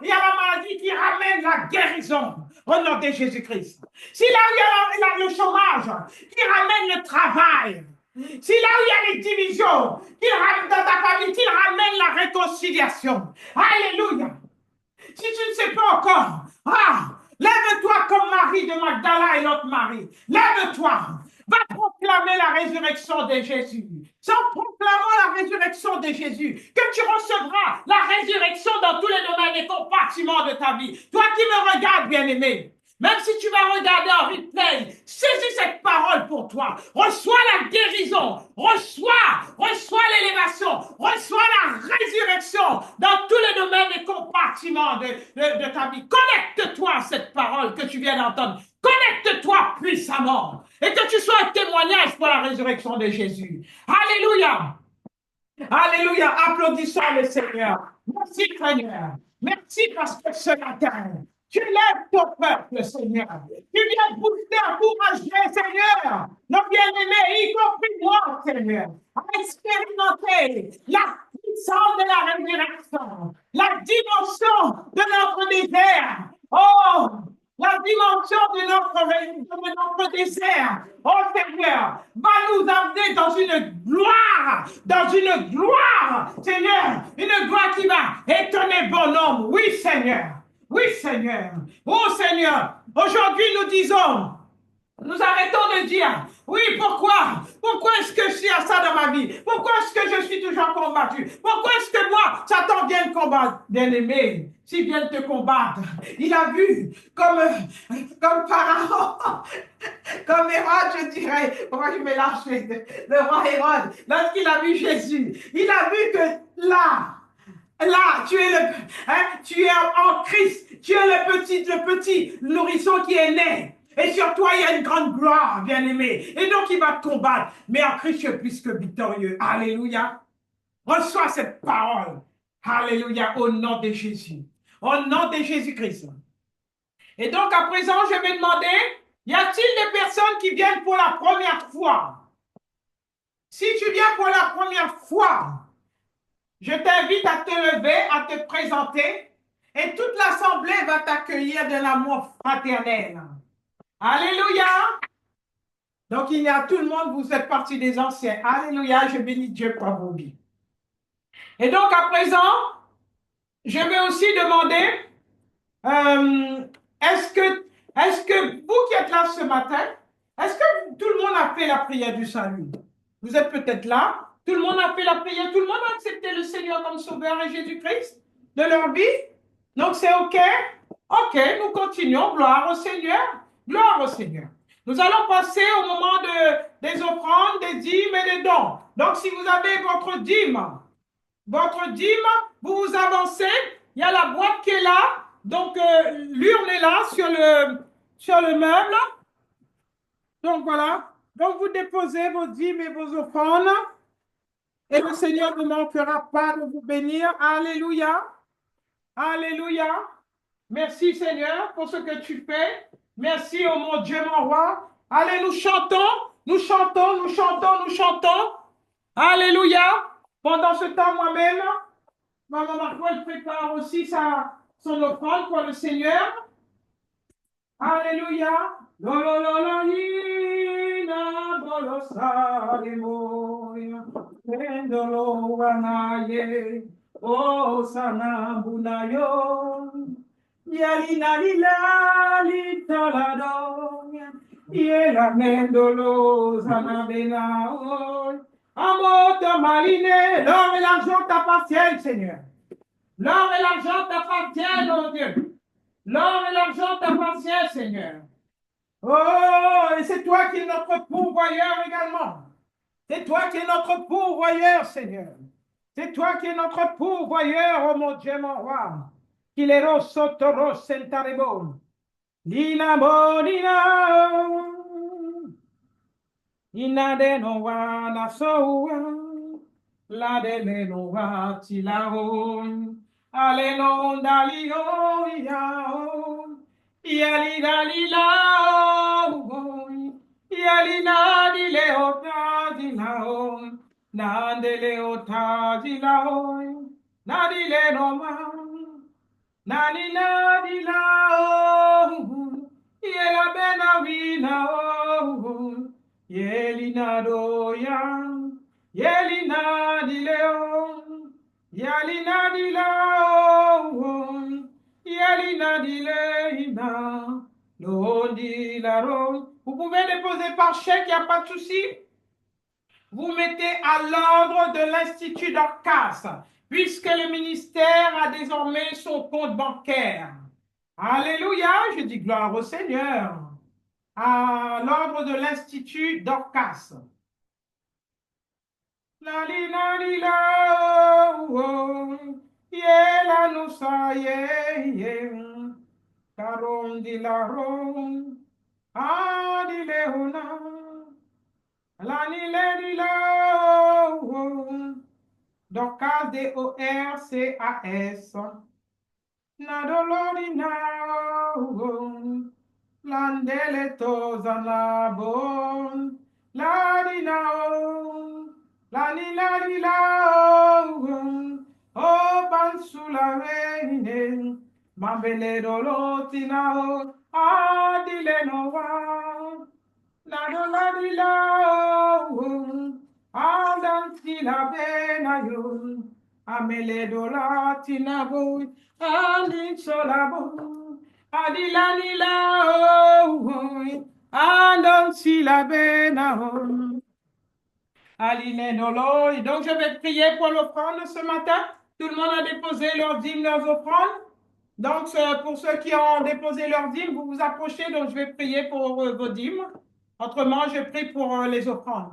il y a la maladie, qu'il ramène la guérison au nom de Jésus-Christ. Si là où il y a le chômage, qu'il ramène le travail. Si là où il y a les divisions, qu'il ramène dans ta famille, qu'il ramène la réconciliation. Alléluia. Si tu ne sais pas encore, lève-toi comme Marie de Magdala et l'autre Marie. Lève-toi. Va proclamer la résurrection de Jésus. C'est en proclamant la résurrection de Jésus que tu recevras la résurrection dans tous les domaines et compartiments de ta vie. Toi qui me regardes, bien-aimé, même si tu vas regarder en replay, saisis cette parole pour toi. Reçois la guérison, reçois l'élévation, reçois la résurrection dans tous les domaines et compartiments de ta vie. Connecte-toi à cette parole que tu viens d'entendre. Connecte-toi puissamment et que tu sois un témoignage pour la résurrection de Jésus. Alléluia. Alléluia. Applaudissons le Seigneur. Merci Seigneur. Merci parce que ce matin, tu lèves ton peuple, Seigneur. Tu viens booster, encourager, Seigneur. Nos bien-aimés, y compris moi, Seigneur, à expérimenter la puissance de la résurrection, la dimension de notre désert. Oh, la dimension de notre désert, oh Seigneur, va nous amener dans une gloire, Seigneur, une gloire qui va étonner bon homme. Oui, Seigneur. Oui, Seigneur. Oh, Seigneur. Aujourd'hui, nous arrêtons de dire, oui, pourquoi? Pourquoi est-ce que je suis à ça dans ma vie? Pourquoi est-ce que je suis toujours combattu? Pourquoi est-ce que moi, Satan vient me combattre? Bien-aimé, s'il vient te combattre, il a vu comme Pharaon, comme Hérode, je dirais, pourquoi je mélange le roi Hérode, lorsqu'il a vu Jésus, il a vu que là, tu es en Christ, tu es le petit nourrisson qui est né. Et sur toi, il y a une grande gloire, bien-aimé. Et donc, il va te combattre. Mais en Christ, tu es plus que victorieux. Alléluia. Reçois cette parole. Alléluia. Au nom de Jésus. Au nom de Jésus-Christ. Et donc, à présent, je vais demander, y a-t-il des personnes qui viennent pour la première fois? Si tu viens pour la première fois, je t'invite à te lever, à te présenter, et toute l'assemblée va t'accueillir de l'amour fraternel. Alléluia. Donc, il y a tout le monde, vous êtes partie des anciens. Alléluia, je bénis Dieu pour vos vies. Et donc, à présent, je vais aussi demander, est-ce Est-ce que vous qui êtes là ce matin, est-ce que tout le monde a fait la prière du salut? Vous êtes peut-être là. Tout le monde a fait la prière. Tout le monde a accepté le Seigneur comme Sauveur et Jésus-Christ de leur vie. Donc c'est OK? OK, nous continuons. Gloire au Seigneur. Gloire au Seigneur. Nous allons passer au moment des offrandes, des dîmes et des dons. Donc si vous avez votre dîme, vous vous avancez. Il y a la boîte qui est là. Donc l'urne est là sur le meuble. Donc voilà. Donc vous déposez vos dîmes et vos offrandes. Et le Seigneur ne manquera pas de vous bénir. Alléluia. Alléluia. Merci Seigneur pour ce que tu fais. Merci, oh mon Dieu, mon roi. Allez, nous chantons, nous chantons, nous chantons, nous chantons. Alléluia. Pendant ce temps, moi-même, Maman Marco, elle prépare aussi son offrande pour le Seigneur. Alléluia. Oh, sana bunayo. Yalina lila litalado. Yela mendolo sana benao. Amour marine, l'or et l'argent t'appartiennent, Seigneur. L'or et l'argent t'appartiennent, oh Dieu. L'or et l'argent t'appartiennent, Seigneur. Oh, et c'est toi qui es notre pourvoyeur également. C'est toi qui es notre pourvoyeur, Seigneur. C'est toi qui es notre pourvoyeur, oh mon Dieu, mon roi. Qu'il est sotoro sentarebo. Lina bonina. Ina de no wa na so la de le no wa ti la o. Ale no dali o ya o. Yali dali la o. Yali na di le o ta di la o. Na de le o ta di la o. Na di le no ma. Na di la o. Yela bena vina o. Yelina doyan. Yelina di leon. Yalina di laon. Yalina di leina. Lo di la ron. Vous pouvez déposer par chèque, il n'y a pas de souci. Vous mettez à l'ordre de l'Institut Dorcas, puisque le ministère a désormais son compte bancaire. Alléluia, je dis gloire au Seigneur. À l'ordre de l'Institut Dorcas. La li la li la oh, ye la no sa ye caron di la ron di leona la ni le di la oh, Dorcas DORCAS na dolori na oh, landele toza na bon la di na oh, la ni la oh bansula reine mambele doloti na oh adile no wa la do la di la oh adanti la bena yo amele dolati na bo alin sola bo adila ni la oh adanti la bena oh. Et donc, je vais prier pour l'offrande ce matin. Tout le monde a déposé leurs dîmes, leurs offrandes. Donc, pour ceux qui ont déposé leurs dîmes, vous vous approchez. Donc, je vais prier pour vos dîmes. Autrement, je prie pour les offrandes.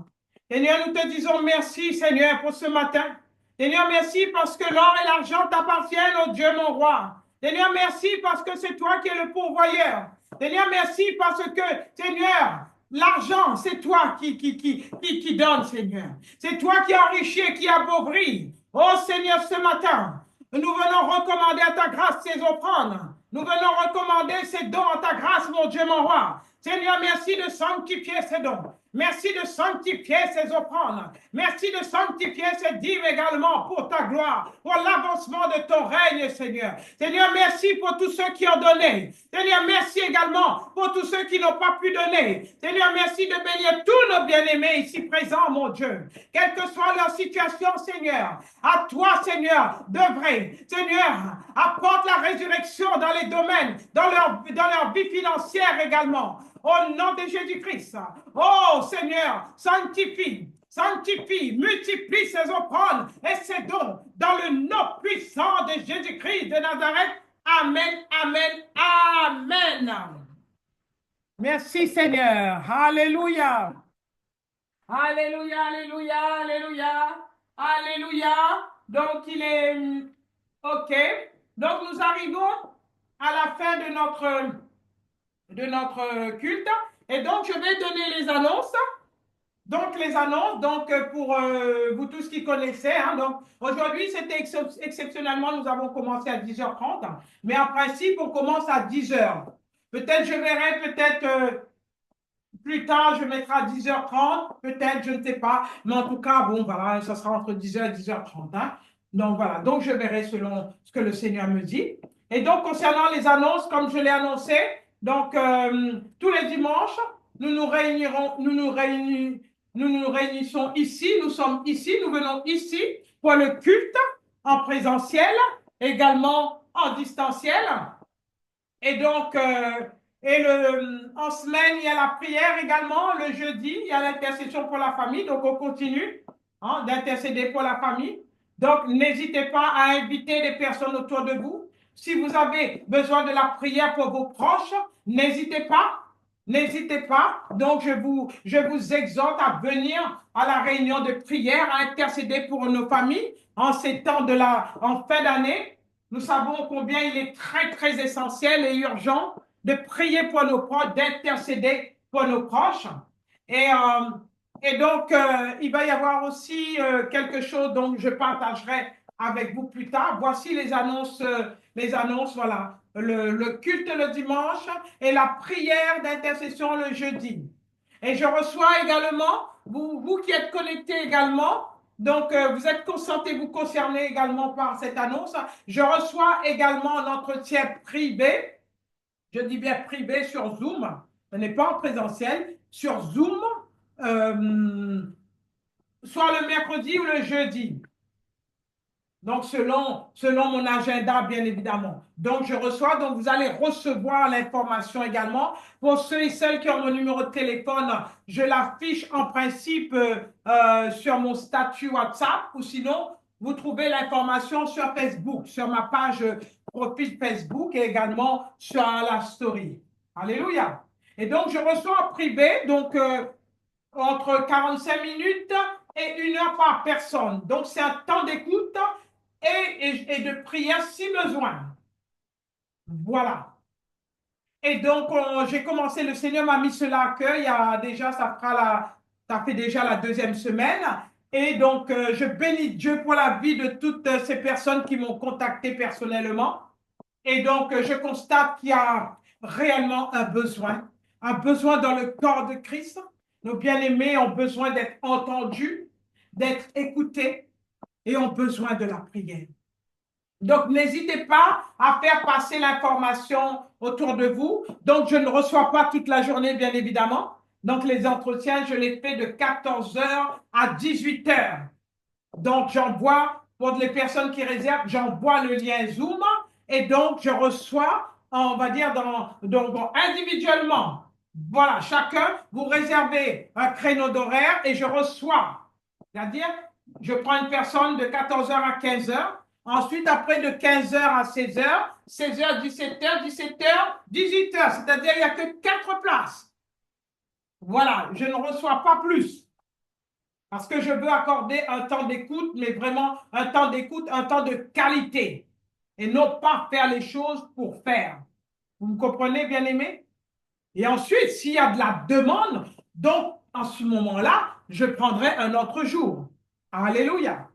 Seigneur, nous te disons merci, Seigneur, pour ce matin. Seigneur, merci parce que l'or et l'argent t'appartiennent, oh Dieu, mon roi. Seigneur, merci parce que c'est toi qui es le pourvoyeur. Seigneur, merci parce que, Seigneur, l'argent, c'est toi qui donne, Seigneur. C'est toi qui enrichis et qui appauvris. Oh Seigneur, ce matin, nous venons recommander à ta grâce ces offrandes. Nous venons recommander ces dons à ta grâce, mon Dieu, mon roi. Seigneur, merci de sanctifier ces dons. Merci de sanctifier ces offrandes. Merci de sanctifier ces dîmes également pour ta gloire, pour l'avancement de ton règne, Seigneur. Seigneur, merci pour tous ceux qui ont donné. Seigneur, merci également pour tous ceux qui n'ont pas pu donner. Seigneur, merci de bénir tous nos bien-aimés ici présents, mon Dieu. Quelle que soit leur situation, Seigneur, à toi, Seigneur, d'œuvrer. Seigneur, apporte la résurrection dans les domaines, dans leur vie financière également. Au nom de Jésus-Christ. Oh Seigneur, sanctifie, multiplie ces offrandes et ces dons dans le nom puissant de Jésus-Christ de Nazareth. Amen, amen, amen. Merci Seigneur. Alléluia. Alléluia, alléluia, alléluia, alléluia. Donc il est OK. Donc nous arrivons à la fin de notre culte. Et donc, je vais donner les annonces. Donc, les annonces, donc pour vous tous qui connaissez, hein, donc aujourd'hui, c'était exceptionnellement, nous avons commencé à 10h30, mais en principe, on commence à 10h. Peut-être, je verrai, peut-être plus tard, je mettrai à 10h30, peut-être, je ne sais pas, mais en tout cas, bon, voilà, ça sera entre 10h et 10h30. Hein. Donc, voilà, donc je verrai selon ce que le Seigneur me dit. Et donc, concernant les annonces, comme je l'ai annoncé, donc, tous les dimanches, nous nous réunissons ici, nous sommes ici, nous venons ici pour le culte en présentiel, également en distanciel. Et donc, en semaine, il y a la prière également. Le jeudi, il y a l'intercession pour la famille. Donc, on continue hein, d'intercéder pour la famille. Donc, n'hésitez pas à inviter des personnes autour de vous. Si vous avez besoin de la prière pour vos proches, n'hésitez pas. N'hésitez pas. Donc, je vous exhorte à venir à la réunion de prière, à intercéder pour nos familles en ces temps en fin d'année. Nous savons combien il est très, très essentiel et urgent de prier pour nos proches, d'intercéder pour nos proches. Et donc, il va y avoir aussi quelque chose dont je partagerai avec vous plus tard. Voici les annonces, voilà. Le culte le dimanche et la prière d'intercession le jeudi. Et je reçois également, vous qui êtes connectés également, donc vous êtes vous concernez également par cette annonce. Je reçois également un entretien privé, je dis bien privé sur Zoom, ce n'est pas en présentiel, sur Zoom, soit le mercredi ou le jeudi. Donc, selon mon agenda, bien évidemment. Donc, je reçois, donc vous allez recevoir l'information également. Pour ceux et celles qui ont mon numéro de téléphone, je l'affiche en principe sur mon statut WhatsApp ou sinon, vous trouvez l'information sur Facebook, sur ma page profil Facebook et également sur la story. Alléluia. Et donc, je reçois en privé, donc entre 45 minutes et 1 heure par personne. Donc, c'est un temps d'écoute et de prière si besoin. Voilà. Et donc, j'ai commencé, le Seigneur m'a mis cela à cœur, il y a déjà, ça fait déjà la 2e semaine. Et donc, je bénis Dieu pour la vie de toutes ces personnes qui m'ont contacté personnellement. Et donc, je constate qu'il y a réellement un besoin dans le corps de Christ. Nos bien-aimés ont besoin d'être entendus, d'être écoutés et ont besoin de la prière. Donc, n'hésitez pas à faire passer l'information autour de vous. Donc, je ne reçois pas toute la journée, bien évidemment. Donc, les entretiens, je les fais de 14h à 18h. Donc, j'envoie, pour les personnes qui réservent, j'envoie le lien Zoom et donc, je reçois, on va dire, donc, individuellement. Voilà, chacun, vous réservez un créneau d'horaire et je reçois. C'est-à-dire, je prends une personne de 14h à 15h. Ensuite, après de 15h à 16h, 16h, 17h, 17h, 18h. C'est-à-dire, il n'y a que 4 places. Voilà, je ne reçois pas plus. Parce que je veux accorder un temps d'écoute, mais vraiment un temps d'écoute, un temps de qualité. Et non pas faire les choses pour faire. Vous me comprenez, bien-aimés? Et ensuite, s'il y a de la demande, donc, en ce moment-là, je prendrai un autre jour. Alléluia.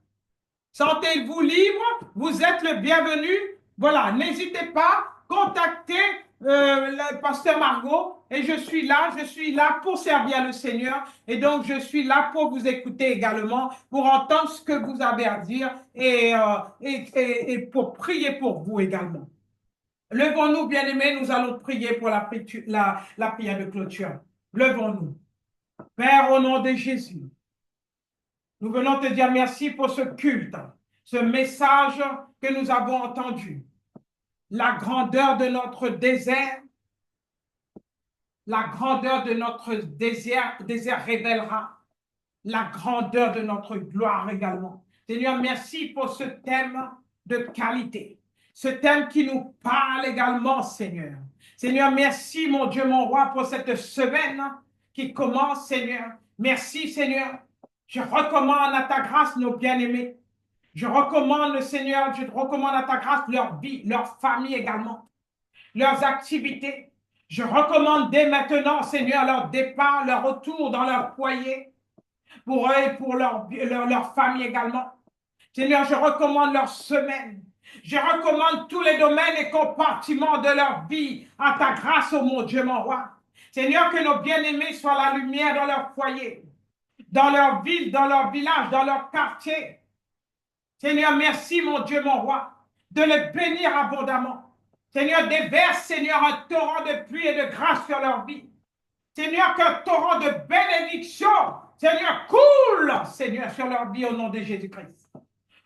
Sentez-vous libre, vous êtes le bienvenu. Voilà, n'hésitez pas, contactez le pasteur Margot, et je suis là pour servir le Seigneur, et donc je suis là pour vous écouter également, pour entendre ce que vous avez à dire et pour prier pour vous également. Levons-nous, bien-aimés, nous allons prier pour la prière de clôture. Levons-nous. Père, au nom de Jésus, nous venons te dire merci pour ce culte, ce message que nous avons entendu. La grandeur de notre désert, la grandeur de notre désert révélera la grandeur de notre gloire également. Seigneur, merci pour ce thème de qualité, ce thème qui nous parle également, Seigneur. Seigneur, merci, mon Dieu, mon roi, pour cette semaine qui commence, Seigneur. Merci, Seigneur. Je recommande à ta grâce nos bien-aimés. Je recommande, Seigneur, je te recommande à ta grâce leur vie, leur famille également, leurs activités. Je recommande dès maintenant, Seigneur, leur départ, leur retour dans leur foyer, pour eux et pour leur famille également. Seigneur, je recommande leur semaine. Je recommande tous les domaines et compartiments de leur vie à ta grâce, ô mon Dieu, mon roi. Seigneur, que nos bien-aimés soient la lumière dans leur foyer, dans leur ville, dans leur village, dans leur quartier. Seigneur, merci, mon Dieu, mon roi, de les bénir abondamment. Seigneur, déverse, Seigneur, un torrent de pluie et de grâce sur leur vie. Seigneur, qu'un torrent de bénédiction, Seigneur, coule, Seigneur, sur leur vie au nom de Jésus-Christ.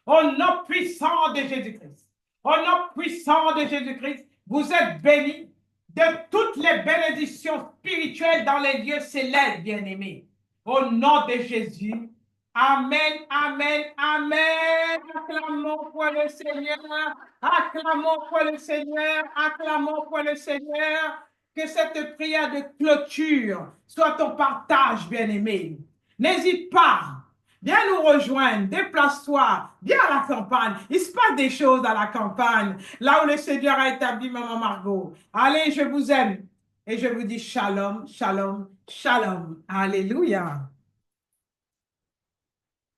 Au nom puissant de Jésus-Christ. Au nom puissant de Jésus-Christ, vous êtes bénis de toutes les bénédictions spirituelles dans les lieux célestes, bien-aimés. Au nom de Jésus. Amen, amen, amen. Acclamons pour le Seigneur. Acclamons pour le Seigneur. Acclamons pour le Seigneur. Que cette prière de clôture soit ton partage, bien-aimé. N'hésite pas. Viens nous rejoindre, déplace-toi, viens à la campagne. Il se passe des choses à la campagne, là où le Seigneur a établi Maman Margot. Allez, je vous aime et je vous dis shalom, shalom, shalom. Alléluia.